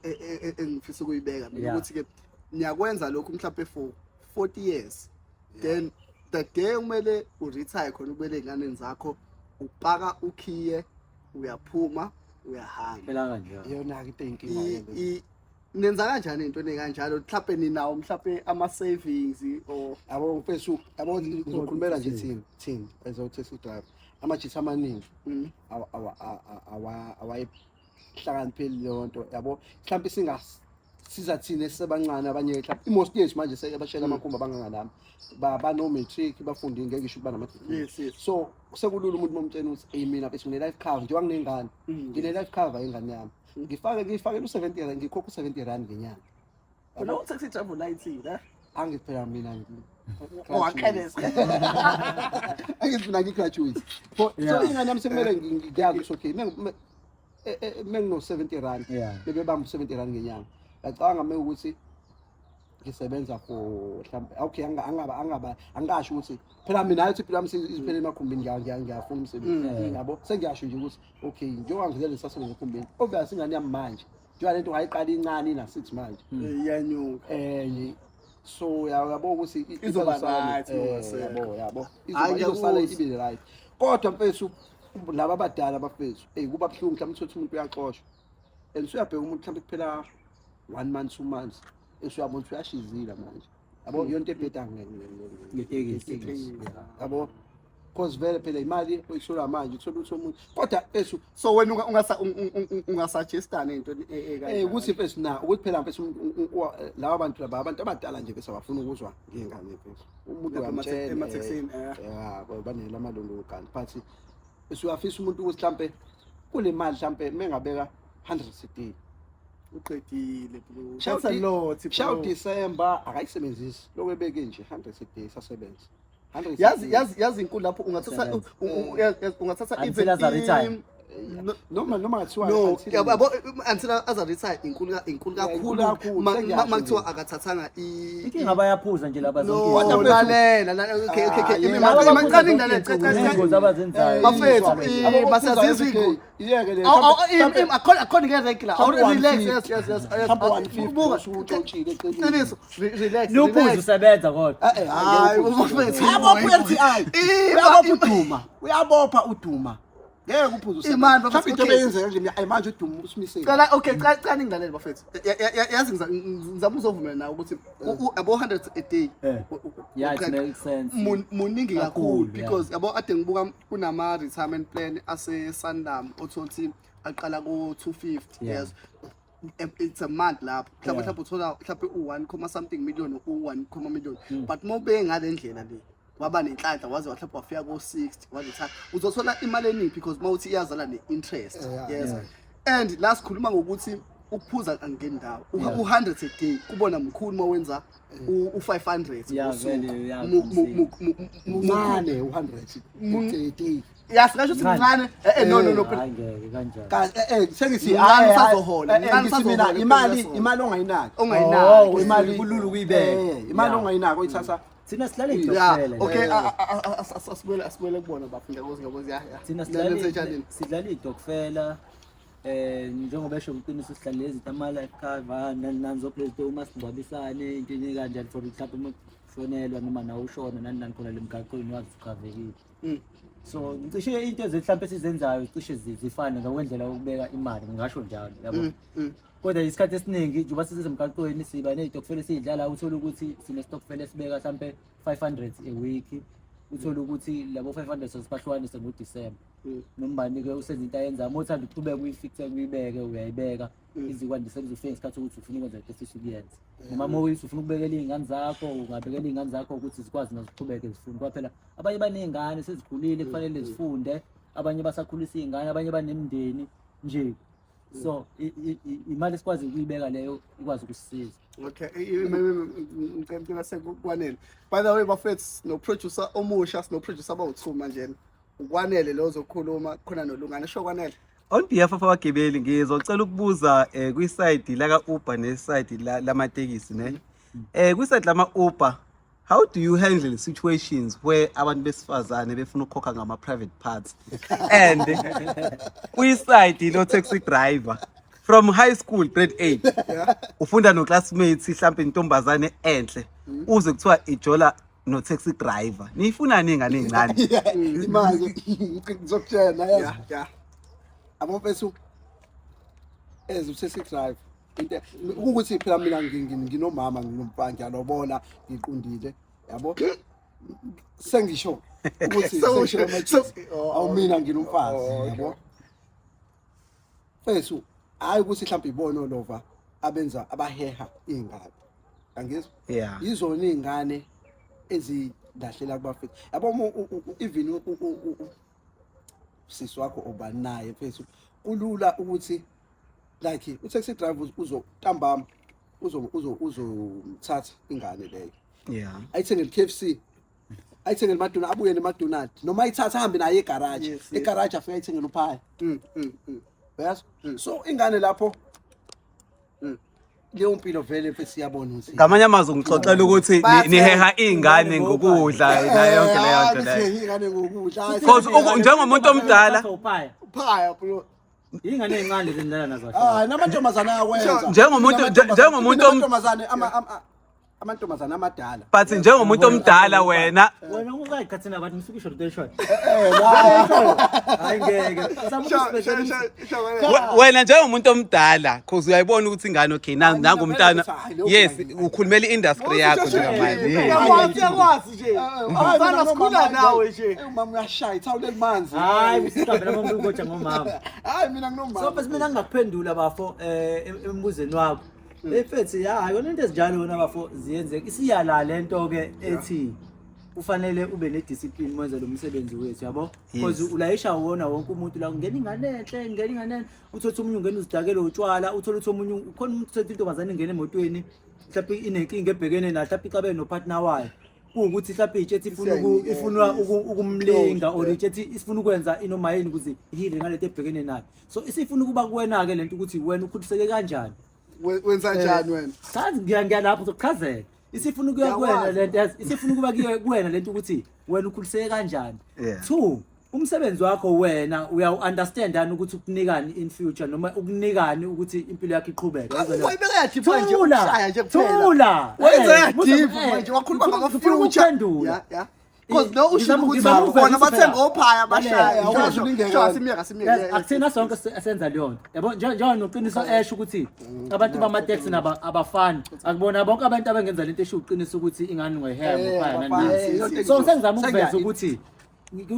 engifisa ukuyibeka mina ukuthi ke niyakwenza lokhu mhlawumbe for 40 years. Then the day kumele uretire khona ubele ingane zakho upaka ukhiye uyaphuma uyahamba. phela kanjalo Yona ke inkinga. Nenza kanjani into nekanjalo mhlawumbe ninawo mhlawumbe ama savings or Yabo mfethu yabo ngizokhulumela nje thina as a taxi driver. Amajisi amaningi awayihlakanipheli lonto yabo mhlawumbe singasiza thina esisebancane abanye mhlawumbe most years manje sebashela amakhumba abangangalami ba no matric bafunde ngeke ngisho kuba nama yes. so sekulula umuntu momtshela ukuthi hey mina bese ngine life cover njengoba nginengane ngine life cover ingane yami ngifake u70 rand ngikhokha u70 rand ngenyanga Lo taxi driver lighting la. angiphela mina Akhenesa. angifuna ngigraduate so ingane yami sekumele ngiyazi ukuthi okay mengino 70 rand bebe bamba 70 rand ngenyanga ngicabanga manje ukuthi ngisebenza for mhlawumbe okay angasho ukuthi phela mina ayithi phela isiphele emakhumbini ngiyafuna umsebenzi yabo sengiyasho nje ukuthi okay njengoba ngizele sasebenza ekhumbini obviously ingane yami manje njengoba lento ayiqala incane ina 6 manje Iyanyuka. so yabo ukuthi Izoba right, yabo izosala ibe right kodwa mfethu laba abadala bafethu kuba buhlungu mhlawumbe uthothi umuntu uyaxoshwa and usuyabheka umuntu mhlawumbe kuphela 1 month 2 months esuyabona ukuthi uyashizila manje yabo yonke ebheda ngetekisi yabo cause vele phela imali oyishola manje uthola ukuthi umuntu kodwa mfethu So wena ungasuggestana into ukuthi mfethu na ukuthi phela mfethu laba bantu abantu abadala nje bese bafuna ukuzwa ngengane mfethu umuntu uyamtshela emathexini yabo banela amalolo kanti but usuyafisa umuntu ukuthi mhlambe kule mali mhlambe mengabeka 100 a day uqedile bro. That's a lot. Shout December akayisebenzisi lokwebeke nje 100 a day sasebenza. Yazi inkulu lapho ungathatha Until as a retire. noma ngathiwa No, yabo until as a retire inkulu kakhulu makuthiwa akathathanga inkinga bayaphuza nje laba zonke No, lalela okay imicane lalela bafethu basazizwa inkulu iyeke le according to regular relax yes buka utshotshile qiniso relax nophuza usebenza kodwa hayi bafethu uyabopha uduma ngeke uphuze Imali, mhlawumbe into okay. beyenzeka nje manje uduma usimisele Cala okay cala ngilalela bafethu yazi ngizama uzovumela nawe ukuthi abo 100 a day yeah it makes sense muningi kakhulu Kakhulu, because yabo ade ngibuka kunama retirement plan ase Sandam othothi aqala ku 250 yes it's a month lapho mhlawumbe uthola mhlawumbe u1, something million u1, million but mobe ngale ndlela le waba nenhlanhla waze wahlapha wafika ku60 waze uthatha uzothola imali eningi because mawuthi iyazala ne-interest yes and last khuluma ngokuthi ukuphuza angendawo u100 a day kubona mkhulu mawenza u500 yeah vele yeah mncane u100 a day yasingasho ukuthi mncane no angeke kanjalo sengithi Mncane usazohola, mncane ngithi usazohola, mina imali ongayinaki ongayinaki imali kulula ukuyibeka imali ongayinaki oyithatha thina silale yeah idokufela okay asibuyele kubona bafunda ngozi ya thina sidlala idokufela njengoba esho umqiniso sihlale lezi ama life cover nanzo play uma singcwabisane into enye kanjalo for mhlawumbe ushonelwa noma nawe ushona nani nani khona lemgaqweni wazi ukhavekile. So ngisho into mhlawumbe esizenzayo cishe zifane ngokwendlela yokubeka imali ngisho njalo yabo. Kodwa isikhathi esiningi njengoba sisemgaqweni siba nezitokfela sidlala uthola ukuthi sine stokfela esibeka mhlawumbe 500 a week. Uthola ukuthi labo 500 sesibahlukanise ngoDisemba. Nombani ke usenza into ayenza mothanda uqhubeka uyifixe uyibeke uyayibeka izikwandise kuzofika isikhathi ukuthi ufuna ukwenza into esisukuyenza. Noma mawuyithi ufuna ukubekela izingane zakho ungabekela izingane zakho ukuthi zikwazi nokuqhubeka zifunde kwaphela. Abanye banezingane sezikhulile kufanele zifunde, abanye basakhulisa izingane, abanye banemindeni nje. So imali esikwazi ukuyibeka leyo ikwazi ukusisiza. Okay, ngicela sekwanele. By the way bafethu no producer omusha sino producer abawu2 manje. Ukwanele lo zokhuluma khona nolungane sho kwanele. On behalf of abagibeli ngizocela ukubuza kwi side la ka Uber ne side lamatekisi ne. Kwi side lama Uber, how do you handle situations where abantu besifazane befuna ukukhokha ngama private parts? And kwi side lo taxi driver from high school grade 8 ufunda no classmates mhlawumbe intombazane enhle uze kuthiwa ijola no taxi driver nifuna ningane encane imali ngizokutshela yazi Yeah. abafethu taxi drive into ukuthi phela mina nginomama nginomfana ngiyalobona ngiqundile yabo sengisho ukuthi sengisho awumina nginomfazi yabo fethu hayi ukuthi mhlawumbe ibona olova abenza abaheha izingane angizwa yeah izona izingane ezidahlela kubafethu yabo even sisi wakho obanaye fethu kulula ukuthi like taxi driver uzotambama uzomthatha ingane leyo yeah ayithengele KFC ayithengele madona abuye nemadonut noma ayithatha ahambe naye egarage egarage afike ayithengele uphaya yes so ingane lapho leyo mpilo vele mfethu siyabona ukuthi ngamanye amazwi ngixoxela ukuthi niheha izingane ngokudla na yonke leyo nto leyo ingane ngokudla because njengomuntu omdala Uphaya bro. Ingane ezincane zindala nazo. namantombazana ayawenza njengomuntu amantombazana amadala but njengomuntu omdala wena Wena ungayikhathini abantu mfikisho rotation. Hayi ngeke. wena njengomuntu omdala because uyayibona ukuthi ingane okay nangu umntana yes ukhulumela industry yakho njengamanje Yakwazi nje. Ufana sikhula nawe nje. umama uyashaya ithawuleli manzi Hayi usiqabela noma ugoja ngomama. hayi mina nginomama So bese mina ngingakuphendula bafo embuzweni wakho. Efethi hayi yona into ezinjalo wona bafo ziyenzeka. Isiyala lento ke ethi ufanele ube ne discipline mwenza lo msebenzi wethu yabo because ulayisha wona wonke umuntu la ungena ingane enhle ngena ingane uthola umunye ungena uzidakela utshwala uthola ukuthi omunye ukhona umuntu usethi intombazane ingene emotweni mhlawumbe inenkinga ebhekene nayo mhlawumbe ixabe no partner wayo ukuthi mhlawumbe ijethi ifuna ukumlinga or ijethi ifuna ukwenza inoma yini ukuthi ihile ngalento ebhekene nayo so isifuna ukuba kuwena ke lento ukuthi wena ukhuliseke kanjani Wenza njani wena? Sazi ngiyalapho ukuchazela isifuna ukuya kuwena lento isifuna ukuba kuwena lento ukuthi wena ukhuliseke kanjani. 2 umsebenzi wakho wena uya-understandani ukuthi ukunikani in future noma ukunikani ukuthi impilo yakho iqhubeke Wayibeka yathi manje ushaya nje kuphela. Thula Wenza yathi manje wakhuluma ngama future. Yeah. Because no usho ukuthi khona bathenga ophaya bashaya awusho asimiyeka akuthina sonke asenza leyo nto yabo njengoba noqiniso esho ukuthi abantu bama-taxi abafani akubona bonke abantu abengenza lento esho uqiniso ukuthi ingane ngoyiheya ngophaya nani so sengizama ukuveza ukuthi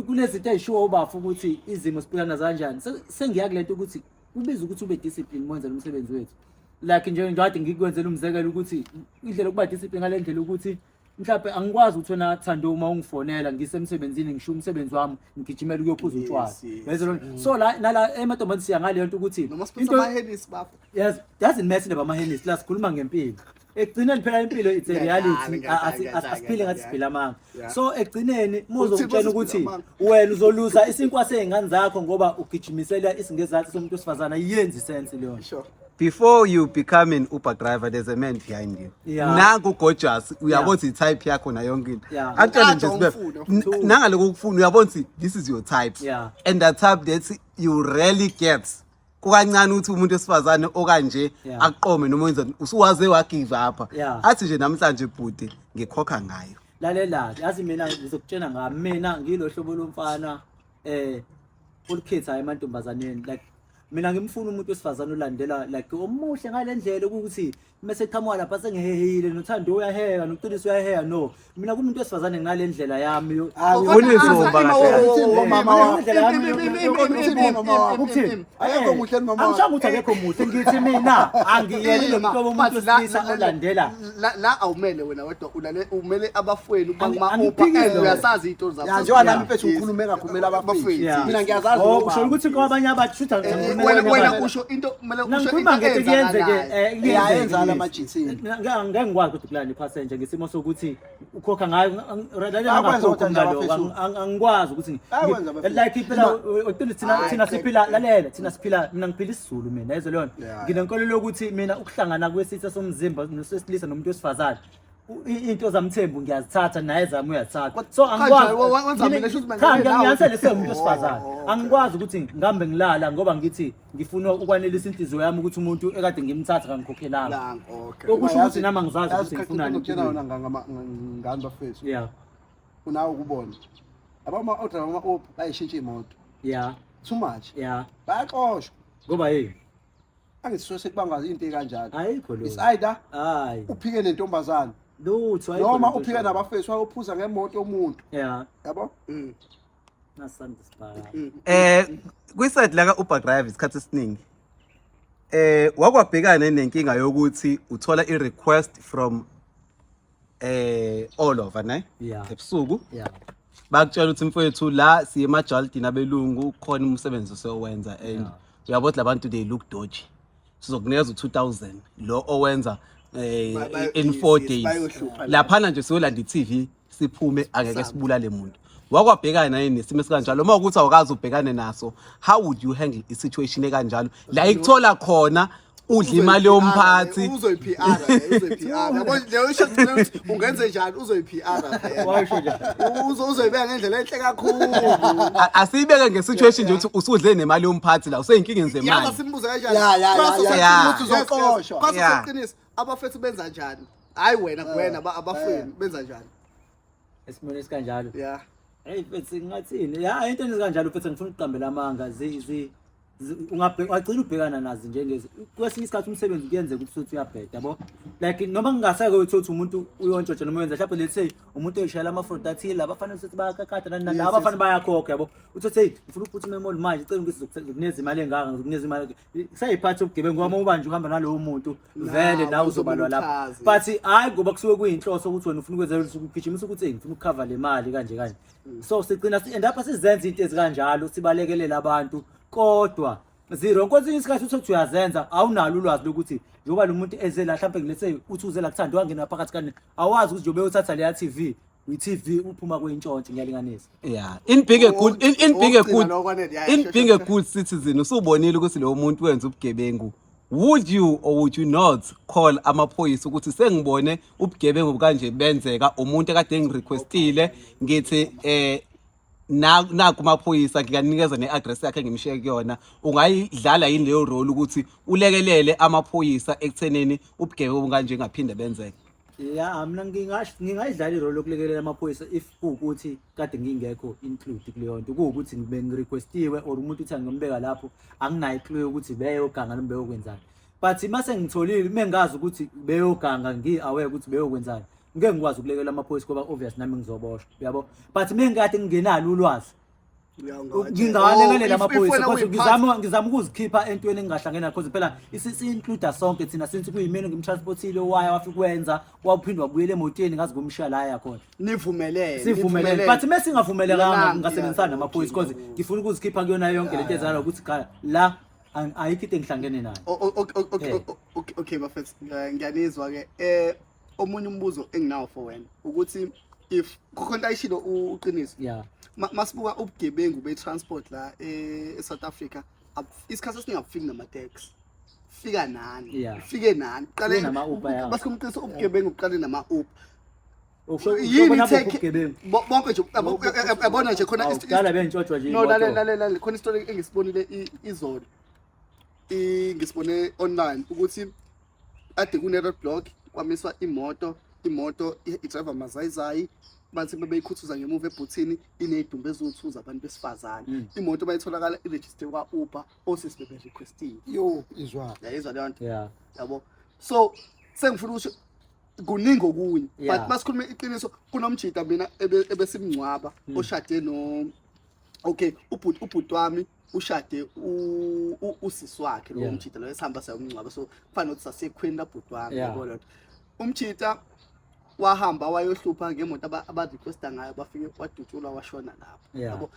kulezi zinto ey'shiwo ubafu ukuthi izimo siphilana kanjani sengiya kulento ukuthi kubiza ukuthi ube discipline mwenza lo msebenzi wethu like nje ngade ngikukwenzela umzekelo ukuthi indlela ukuba discipline ngale ndlela ukuthi mhlawumbe angikwazi ukuthi wena Thando uma ungifonela ngisemsebenzini ngisho umsebenzi wami ngigijimela ukuyophuza utshwala so la nala emadolobheni siya ngale nto ukuthi into amahenisi bafo. yes doesn't mess about amahenisi la sikhuluma ngempilo ekugcineni phela impilo it's a reality asiphile ngathi siphila amanga so ekugcineni muzokutshela ukuthi wena uzolusa isinkwa sezingane zakho ngoba ugijimisela isingezansi somuntu osifazana iyenzi sense leyo Sure. before you become an Uber driver there's a man behind you nangu gorgeous uyabona type yakho na yonke into actually nje sibe nangaloku ukufuna uyabona this is your type and that type that you rarely get kukancane ukuthi umuntu wesifazane okanje Yeah. aqome noma wenza usuwaze wagive up Yeah. athi nje namhlanje bhuti ngikhokha ngayo. lalela yazi mina ngizokutshena ngami mina ngilo hlobo lomfana ulikhetha emantombazaneni like mina ngimfuna umuntu wesifazane olandela like omuhle ngalendlela ukuthi mase qhamuka lapha sengehehile nothando uyaheka noqiniso uyaheya no mina kumuntu wesifazane ngalendlela yami Kunizomba kahle. Mama wakho. akekho muhle mama angisho ukuthi akekho muhle ngithi mina angiyelile umhlobo umuntu wesilisa olandela la awumele wena wedwa umele abafweni Angiphikile. uyasazi into zabo. Ya njengoba nami mfethu ukhulume kakhulumela abafethu. Yeah. Mina ngiyazazi usho ukuthi kwabanye abathutha Wena usho into kumele usho ngikhuluma ngithi kuyenzeke yayenza la majithini. ngeke ngikwazi ukuthi kulana ipassenger ngesimo sokuthi ukhokha ngayo Akwenza ukuthi angikwazi ukuthi Akwenza abafethu. like phela uqiniso thina siphila lalela thina siphila mina ngiphila isiZulu mina yezwe lona Yeah. nginenkolelo ukuthi mina ukuhlangana kwesitha somzimba nosesilisa nomuntu wesifazane into zamthembu ngiyazithatha naye zami uyazithatha so angikwazi semuntu wesifazane angikwazi ukuthi ngihambe ngilala ngoba ngithi ngifuna ukwanelisa inhliziyo yami ukuthi umuntu ekade ngimthatha kangikhokhelanga okusho ukuthi nami ngizazi ukuthi ngifunani Ukutshena wona ngani bafethu. yeah Unawo ukubona. Abama-order bama-op bayishintsha imoto. yeah Too much. yeah Bayaxoshwa. ngoba yini Angisuke sekubangazi into ekanjalo. ayikho lo It's either hayi uphike nentombazane lutho ayikho noma lutho. uphike nabafethu wayophuza ngemoto yomuntu. yeah Yabo? nasanda sibhala Kwiside la ka-Uber drive isikhathi esiningi wakwabhekana nenkinga yokuthi uthola i-request from all over ne Yeah. ebusuku yeah bakutshela ukuthi mfowethu la siye emajaldini abelungu khona umsebenzi osewenza and Yeah. uyabona ukuthi labantu they look dodgy sizokunikeza u2000 lo owenza in 4 days bayohlupha laphana nje siyolanda iTV siphume angeke sibulale umuntu wakwabhekana naye nesimo esikanjalo uma ukuthi awukazi ubhekane naso how would you handle i situation ekanjalo la ikuthola khona udla imali yomphathi uzoyi-PR yabo leyo isho ukuthi ungenze njani uzoyi-PR washo nje uzoyibeka ngendlela enhle kakhulu asiyibeke ngesituation nje ukuthi usudle nemali yomphathi la usey'inkingeni zemali yaza simbuze kanjani Yeah. uzoqinisa abafethu benza njani hayi wena abafweni benza njani esimweni esikanjalo yeah hey mfethu ngathini ya into ezikanjalo mfethu ngifuna ukuqambela amanga ungagcina ubhekana nazi njengezi kwesinye isikhathi umsebenzi kuyenzeka ukuthi uyabheda yabo like noma ngingaseke uthothi umuntu uyontshotsha noma wenza mhlawumbe let's say umuntu oyishayela ama-fraud athile abafanele ukuthi bayakakada nani nalabo abafanele bayakhokha yabo uthothi hey ngifuna ukuthi memoli manje cela ukuthi zokunikeza imali engaka zokunikeza imali sayiphathi ubugebengu ngoba ubanje uhamba nalowo muntu vele nawe uzobalwa lapha but hayi ngoba kusuke kuyinhloso ukuthi wena ufuna ukwenza ukugijimisa ukuthi hey ngifuna ukukhava le mali kanje kanje so sigcina end up sizenza into ezikanjalo sibalekelela abantu kodwa zero kwesinye isikhathi uthi uyazenza awunalo ulwazi lokuthi njengoba lo muntu eze la mhlawumbe ngiletse uthi uze la kuthanda wangena phakathi kani awazi ukuthi njengoba uyothatha leya TV uyi-TV uphuma kweyintshontsho ngiyalinganisa yeah in being a good citizen usubonile ukuthi lo muntu wenza ubugebengu would you or would you not call amaphoyisa ukuthi sengibone ubugebengu kanje benzeka umuntu ekade ngirequestile ngithi naku maphoyisa ngikanikeza ne-address yakhe ngimshiye kuyona ungayidlala yini leyo role ukuthi ulekelele amaphoyisa ekutheneni ubugebengu kanje ngaphinde benzeke ya mina ngingayidlala irole yokulekelela amaphoyisa if kuwukuthi kade ngingekho include kuleyo nto kuwukuthi bengirequestiwe or umuntu uthi angimbeka lapho anginayo iclue ukuthi beyoganga noma beyokwenzani but mase ngitholile mengazi ukuthi beyoganga ngi-aware ukuthi beyokwenzani ngeke ngikwazi ukulekelela amaphoyisa ngoba obvious nami ngizoboshwa yabo but mengikade ngingenalo ulwazi ngingawalekelela amaphoyisa kodwa ngizama ukuzikhipha entweni engingahlangena cause phela isi-includa sonke thina since kuyimini ngimtransportile waya wafika ukwenza waphinde wabuyela emotweni ngazi ngomshiya la yakhona sivumelene but mesingavumelekanga ngingasebenzisana namaphoyisa cause ngifuna ukuzikhipha kuyona yonke lento ezala ukuthi la ayikho into engihlangene nayo okay bafethu ngiyanizwa-ke omunye umbuzo enginawo for wena ukuthi if kukhona ayishilo uqiniso yeah masibuka ubugebengu be-transport la e-South Africa isikhathi esingafiki nama-tax fika nani Yeah. fike nani Fike nama-Uber, yeah. basikumqiniso ubugebengu kuqale nama-Uber yini bonke nje yabona nje khona dala bentshotshwa nje no lalela khona istori engisibonile izolo ngisibone online ukuthi ade kune roadblock kwamiswa imoto i-driver mazayizayi bathi bebeyikhuthuza ngemuva ebhuthini inedumbe ezothuza abantu besifazane imoto bayitholakala iregister kwa Uber osisi bebe requesting yo izwa yayizwa leyo nto Yeah. yabo so sengifuna ukuthi kuningi okunye Yeah. but masikhuluma iqiniso kunomjida mina ebesimngcwaba oshade no okay ubhuti wami ushade usisi wakhe lo Yeah. umjida lo esihamba sayomngcwaba so kufanele ukuthi sasekhweni labhuti wami Yeah. yabo lona umjida wahamba wayohlupha ngemoto abarequesta ngayo bafike wadutshulwa washona lapho Yeah. yabo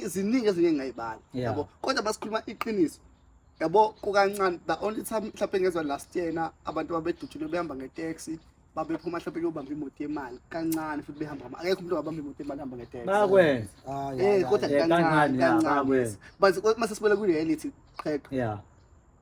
ziningi ezinye engayibala Yeah. yabo kodwa basikhuluma iqiniso yabo kukancane the only time mhlawumbe ngezwa last year na abantu babedutshulwe behamba ngetaxi babephuma mhlawumbe kuyobamba imoto yemali kancane futhi behamba akekho umuntu ongabamba imoto yemali hamba ngetaxi Bayakwenza. kodwa Yeah, kancane, yeah, kancane bayakwenza. but mase sibona ku reality qheqhe Yeah.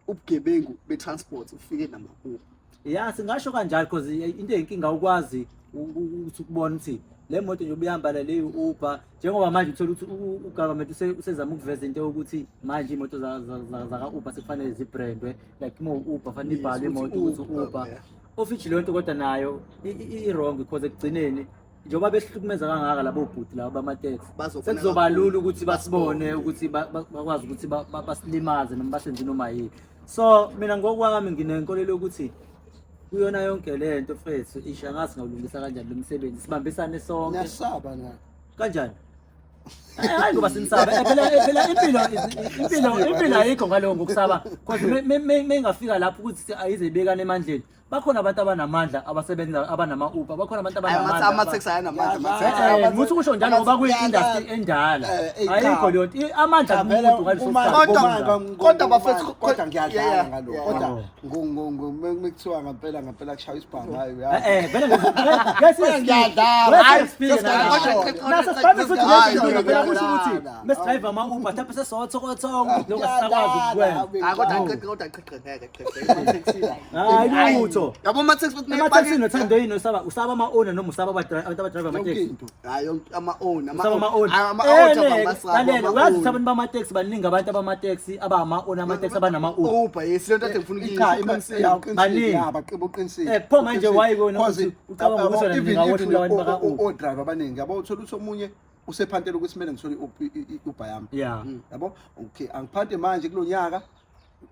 ubugebengu betransport ufike namakubo Yeah, singasho kanjalo because into enkinga ukwazi ukuthi ukubona ukuthi le moto nje ubihamba le Uber njengoba manje uthola ukuthi ugovernment usezama ukuveza into ukuthi manje imoto za Uber sekufanele zibrandwe like Uber fanele ibhalwe imoto ukuthi Uber office le nto kodwa nayo i-wrong because ekugcineni njengoba behlukumeza kangaka labo bhuti labo bama-taxi sekuzoba lula ukuthi basibone ukuthi bakwazi ukuthi basilimaze noma basenze noma yini so mina ngokwami nginenkolelo ukuthi kuyona yonke lento mfethu isha ngathi ngawulungisa kanjani lo msebenzi sibambisane sonke niyasaba na kanjani hayi ngoba sinisaba phela impilo ayikho ngaloko ngokusaba because mengafika lapho ukuthi ayize ibekane emandleni bakhona abantu abanamandla abasebenza abanama-Uber bakhona abantu abanamandla ama-taxi ayanamandla muthi kusho njalo ngoba kuyi-industry endala ayikho leyo nto amandla kumuntu Kodwa bafethu kodwa ngiyadlala ngaloko yeah. kodwa mekuthiwa ngempela kushaya isibhamu hayi mesidrayive ama-Uber mhlawumbe sesothokothoka lokho sisakwazi ukukwenza hayi lutho yabo ama-taxi emathekisini nothando yini usaba ama-owner noma usaba abantu abadrayiva amateksi hayi ama-owner usaba ama-owner lalela uyazi ukuthi abantu bamateksi baningi abantu abamateksi abama-owner amateksi abanama-Uber Uber yes lento ade ngifuna uqinisile pho manje wayibona ukuthi ucabanga ukuthi wena ningawashula abantu baka-Uber odriver abaningi yabo uthola ukuthi omunye usephantela ukuthi kumele ngithole i-Uber yami yeah yabo okay angiphante manje kulo nyaka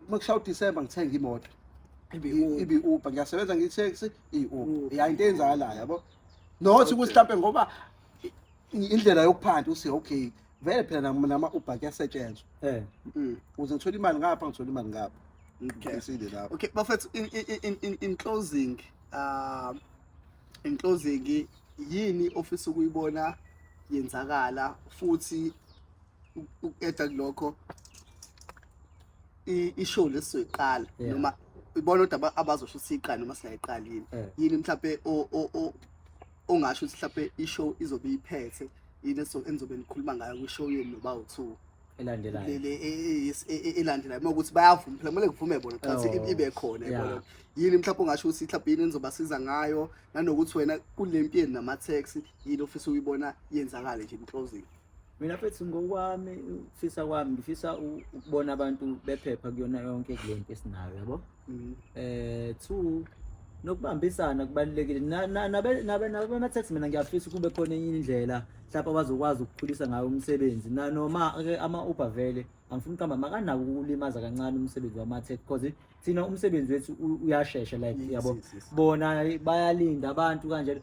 makushaya uDisemba ngithenga imoto ibi Uber ngiyasebenza ngitaxi i-Uber ya into eyenzakalayo yabo nothi ukuthi mhlawumbe ngoba indlela yokuphanda usi okay vele phela nama-Uber kuyasetshenzwa uze ngithola imali ngapha ngithola imali ngapha ngisile lapho okay bafethu in closing yini ofisa ukuyibona yenzakala futhi uqeda kulokho i-show lesizoyiqala noma ibona kodwa abazosho siyiqala noma singayiqalile yini mhlawumbe ongasho ukuthi mhlawumbe i-show izobe iphethe yini enizobe nikhuluma ngayo kwi-show yenu noba u-2 elandelayo elandelayo mawukuthi bayavuma phela kumele kuvume bona qhathi ibe khona yabona yini mhlawumbe ongasho ukuthi mhlawumbe yini enizobasiza ngayo nanokuthi wena kule mpini nama-taxi yini ofisa ukuyibona yenzakale nje in closing mina mfethu ngokwami ufisa kwami ngifisa ukubona abantu bephepha kuyona yonke kule nto esinayo yabo 2 nokubambisana kubalulekile nabema-taxi mina ngiyafisa kube khona enye indlela mhlawumbe abazokwazi ukukhulisa ngayo umsebenzi noma ama-Uber vele angifuni ukuhamba makanako ukulimaza kancane umsebenzi wama-taxi because thina umsebenzi wethu uyashesha like yabo bona bayalinda abantu kanjalo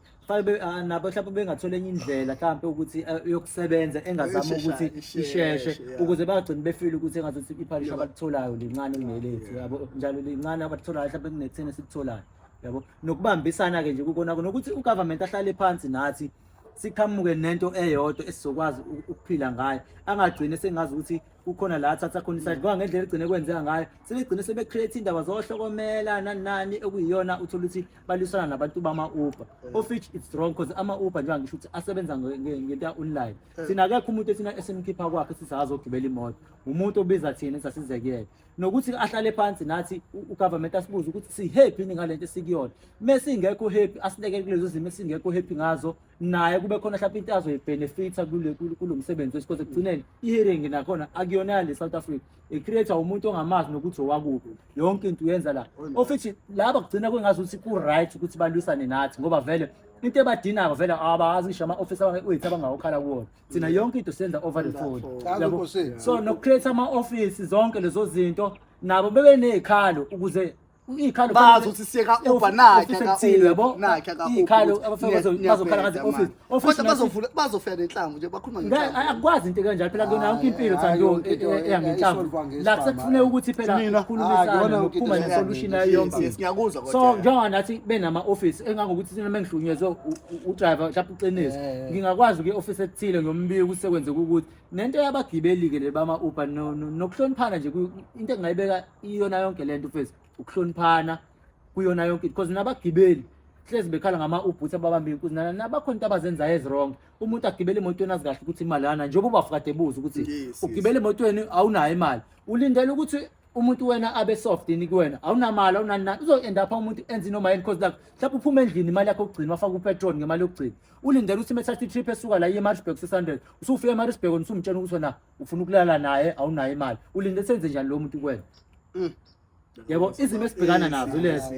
nabo mhlawumbe bengathola enye indlela mhlawumbe ukuthi yokusebenza engazama ukuthi isheshe ukuze bagcine befile ukuthi engazuthi iphalisha abalitholayo lincane kunelethu yabo njalo lincane abalitholayo mhlawumbe kunethene sikutholayo yabo nokubambisana-ke nje kukona nokuthi ugovernment ahlale phansi nathi sikhamuke nento eyodwa esizokwazi ukuphila ngayo angagcine sengazi ukuthi kukhona la athatha khona iside ngoba ngendlela egcine kwenzeka ngayo sebegcine sebecreate indaba zohlokomela nani okuyiyona uthola ukuthi balisana nabantu bama-Uber of which it's wrong because ama-Uber njengoba ngisho ukuthi asebenza ngento ya-online thina akekho umuntu ethina esemkhipha kwakhe sithi akazogibela imoto umuntu obiza thina esasize kuyena nokuthi ahlale phansi nathi ugovernment asibuze ukuthi si-happy yini ngalento esikuyona mesingekho happy asileke kulezo zimo esingekho happy ngazo naye kube khona mhlawumbe into azoyibenefitha kulo msebenzi wesikole ekugcineni i-hearing nakhona kuyona yale South Africa icreator umuntu ongamazi nokuthi owakuphi yonke into uyenza la ofithi laba kugcina kwengazuthi ku right ukuthi balwisane nathi ngoba vele into ebadinako vele abazi ngisho ama-office wethu abangawokhala kuwona thina yonke into senza over the phone yabo. So no-create ama-office zonke lezo zinto nabo bebe neyikhalo ukuze iyikhalo bazi ukuthi siye ka-Uber nakhe iyikhalo bazokhala ngazi office bazofika nenhlamvu nje bakhuluma akwazi into kanjalo phela kuyona yonke impilo Thando eyangenhlamvu la sekufuneka ukuthi phela ukhulumisane nokuphuma ne-solution yayo yonke. ngiyakuzwa So njengoba nathi benama-office engangokuthi thina mengihlunyezwe udriver mhlawumbe uqinise ngingakwazi ukuye-office ethile ngombiko ukuthi sekwenzeka ukuthi nento yabagibeli-ke le bama-Uber nokuhloniphana nje into engingayibeka iyona yonke le nto first ukuhloniphana kuyona yonke because nabagibeli hlezi bekhala ngama-Uber ukuthi ababambe inkunzi nabakhona into abazenzayo ezi-wrong. Umuntu agibele emotweni azi kahle ukuthi imali ana njengoba ubafukade ebuza ukuthi ugibele emotweni awunayo imali ulindele ukuthi umuntu wena abe soft yini kuwena awunamali awunani uzo-end up umuntu enze noma yini because like mhlawumbe uphume endlini imali yakho yokugcina wafaka upetrol ngemali yokugcina ulindele ukuthi methatha i-trip esuka la ye-Maritzburg 600 usufika e-Maritzburg usumtshela ukuthi wena ufuna ukulala naye awunayo imali ulindele senze njani lo muntu kuwena yabo. Izimo esibhekana nazo lezi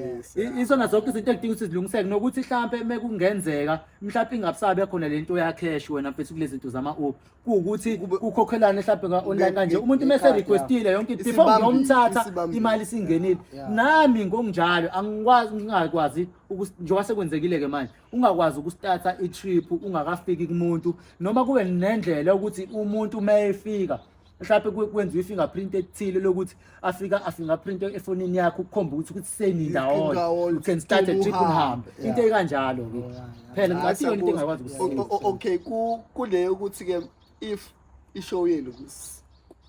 isona zonke izinto ekudinga ukuthi zilungiseke nokuthi mhlampe mekungenzeka mhlampe ingabisabe khona lento ya cash wena mfethu kulezi zinto zama-Uber kuwukuthi kukhokhelane mhlampe online kanje umuntu mase requestile yonke into before ngiyomthatha imali singenile nami ngokunjalo ngingakwazi njengoba sekwenzekile-ke manje ungakwazi ukustarta i-trip ungakafiki kumuntu noma kube nendlela ukuthi umuntu mayefika mhlawumbe kwenziwe i-fingerprint ethile lokuthi fingerprint efonini yakho ukukhomba ukuthi senindawona you can start a trip uhambe into ekanjalo-ke phela ngathi yona into engakwazi okay kule ukuthi-ke if ishow yenu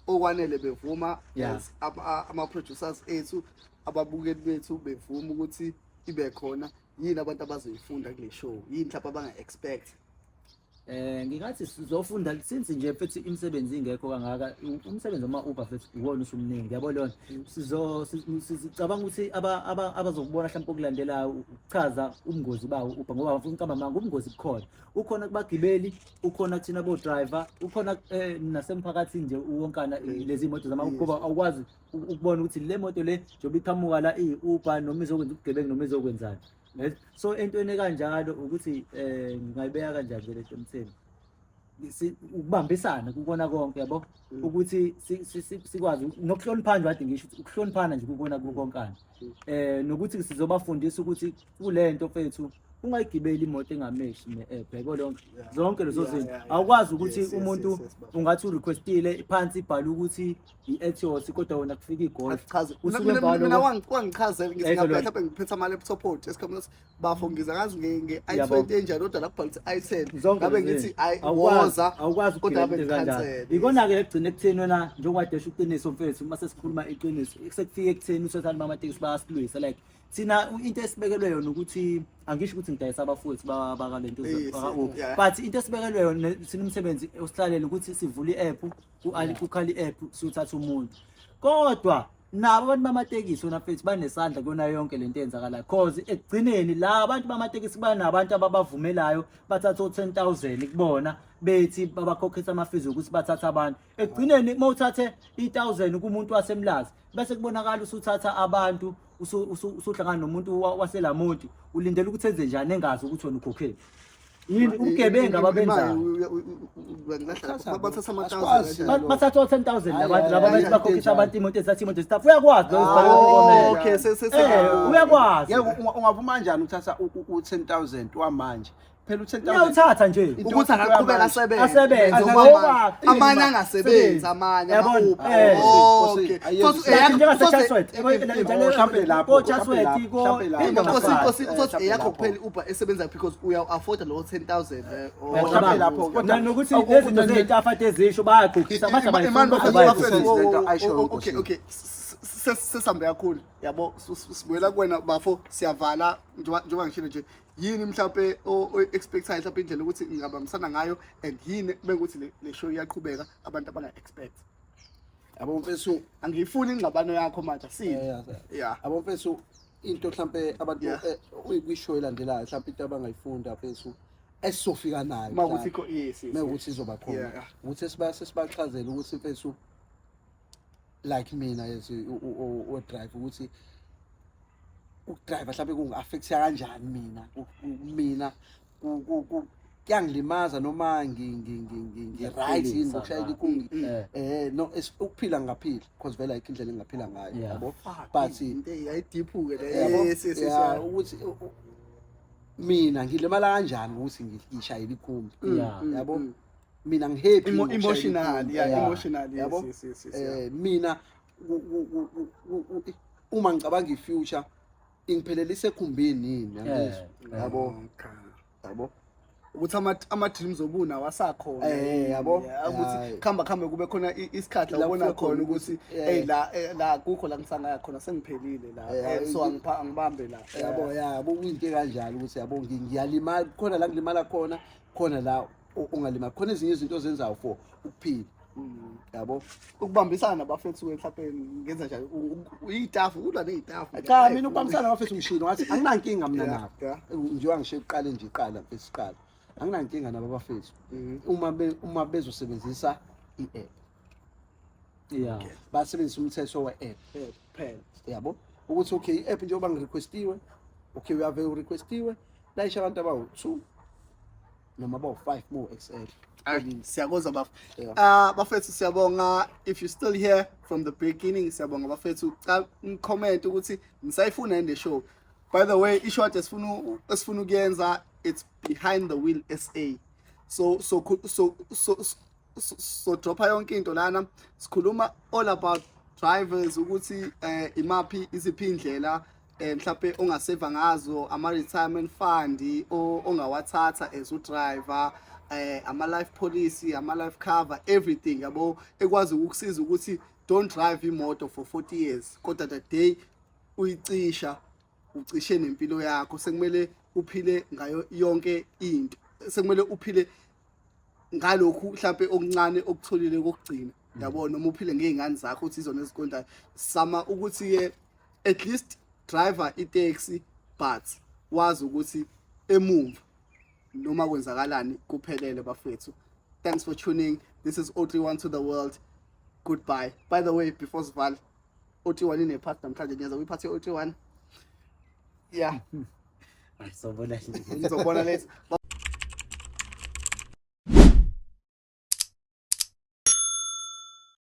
okwanele bevuma ama-producers ethu ababukeli bethu bevuma ukuthi ibe khona yini abantu abazoyifunda kule show yini mhlawumbe abanga-expect ngingathi sizofunda since nje futhi imisebenzi ingekho kangaka umsebenzi wama-Uber futhi iwona usumningi yabo lona sizocabanga ukuthi abazokubona mhlawumbe okulandelayo ukuchaza ubungozi bawo Uber ngoba ngifuna ukukamba manga ubungozi ukhona kubagibeli ukhona kuthina bo-driver ukhona nasemphakathini nje uwonkana lezi moto zama-Uber awukwazi ukubona ukuthi le moto le njengoba iqhamuka la iyi-Uber noma izokwenza ubugebengu noma izokwenzani. So entweni kanjalo ukuthi ngingayibeka kanjani le nto emtheni ukubambisana kubona konke yabo ukuthi sikwazi nokuhloniphana nje ngisho ukuhloniphana nje kubona konkana nokuthi sizobafundisa ukuthi kule nto fethu ungayigibeli imoto engameshi ne-app yabo zonke lezo zinto awukwazi ukuthi umuntu ungathi urequestile phansi ibhala ukuthi i-Etios kodwa wona kufika igolf mina wangichazela ngizingaphetha ngiphethe ama-laptop othi esikhathini bafo ngizazi nge-i20 enjalo kodwa lapho bhala ukuthi i10 ngabe ngithi awukwazi kodwa abe ngikhansela ikona-ke ekugcina ekutheni wena njengowadesha uqiniso mfethu uma sesikhuluma iqiniso sekufika ekutheni usothani bamatekisi bayasilwisa like thina into esibekelwe yona ukuthi angisho ukuthi ngidayisa abafowethu bakalento but into esibekelwe yona sinomsebenzi osihlalele ukuthi sivule i-app kukhali i-app siwuthatha umuntu kodwa nabo abantu bamatekisi wona mfethu banesandla kuyona yonke lento eyenzakalayo cause ekugcineni la abantu bamatekisi banabantu ababavumelayo bathatha o-10,000 kubona bethi babakhokhisa amafizi ukuthi bathatha abantu ekugcineni uma uthathe 1,000 kumuntu wasemlazi bese kubonakala usuthatha abantu usuhlangana nomuntu waselamonti ulindele ukuthi enze njani engazi ukuthi wena ukhokhele yini ubugebengu ababenzayo bathatha 10,000 labantu bakhokhisa abantu imoto ezithatha imoto zithatha uyakwazi uyakwazi ungavuma kanjani uthatha u-10,000 wamanje phela u-10,000 uyawuthatha nje ukuthi angaqhubeka asebenze amanye angasebenzi amanye eyakho kuphela i-Uber esebenza because uya-afforda lowo 10,000 nokuthi lezi zinto zey'tafa ezisho bayagqokisa okay sesambe kakhulu yabo sibuyela kuwena bafo siyavala njengoba ngishilo nje yini mhlawumbe o-expectayo mhlawumbe indlela ukuthi ngingabambisana ngayo and yini bekuthi le show iyaqhubeka abantu abanga-expect yabo mfethu angiyifuni ingxabano yakho manje yabo mfethu into mhlawumbe abantu kwishow elandelayo mhlawumbe into abangayifunda mfethu esizofika nayo mawukuthi mewukuthi izoba khona ukuthi sesibachazela ukuthi mfethu like mina as o drive ukuthi ukudrive mhlawumbe kungi-affect kanjani mina kuyangilimaza noma ngi-right yini ngokushayela ikhumbi no ukuphila ngingaphila because vele ayikho indlela engingaphila ngayo yabo but into ayidiphu-ke yabo, le ya, ukuthi mina ngilimala kanjani ukuthi ngishayela ikhumbi yabo mina ngihappy emotionally emotionally yabo yes. mina uma ngicabanga i-future ingiphelelise ekhumbini yini yabo yabo ukuthi ama-dreams obuna wasakhona yabo ukuthi khambe kube khona isikhathi la ubona khona ukuthi hey la kukho la ngisangaya khona sengiphelile la so angibambe la yabo uyinto kanjalo ukuthi yabo ngiyalimala khona la ngilimala khona la ungalimali khona ezinye izinto ozenzayo for ukuphila yabo ukubambisana nabafethu mhlawumbe ngenza njalo uyitafu udla nezitafu cha mina ukubambisana nabafethu ngishilo ngathi anginankinga mina nabo njengoba ngisho iqale nje iqala mfethu anginankinga nabo abafethu uma bezosebenzisa i-app basebenzisa umthetho we-app phela yabo ukuthi okay i-app njengoba ngirequestiwe okay uyave urequestiwe layisha abantu abawu-2 noma abawu-5 more XL. Siyabonga bafethu, siyabonga. If you still here from the beginning, siyabonga bafethu. Comment ukuthi nisayifuna in the show. By the way, ishort esifuna ukuyenza, it's Behind the Wheel SA. So dropa yonke into lana. Sikhuluma all about drivers ukuthi imaphi iziphi indlela mhlawumbe ongaseva ngazo ama-retirement fund ongawathatha as u-driver, ama-life policy, ama-life cover, everything yabo ekwazi ukukusiza ukuthi don't drive imoto for 40 years kodwa the day uyicisha ucishe nempilo yakho sekumele uphile ngayo yonke into, sekumele uphile ngalokhu mhlawumbe okuncane okutholile kokugcina yabo, noma uphile ngezingane zakho ukuthi izona ezikondayo sama ukuthi at least driver itaxi but wazi ukuthi emumva noma kwenzakalani kuphelele bafethu. Thanks for tuning. This is O31 to the world. Goodbye. By the way, before Sval, O31 ine part namhlanje ngiyaza uyiphathe O31. Yeah. So bona Ngizobona later.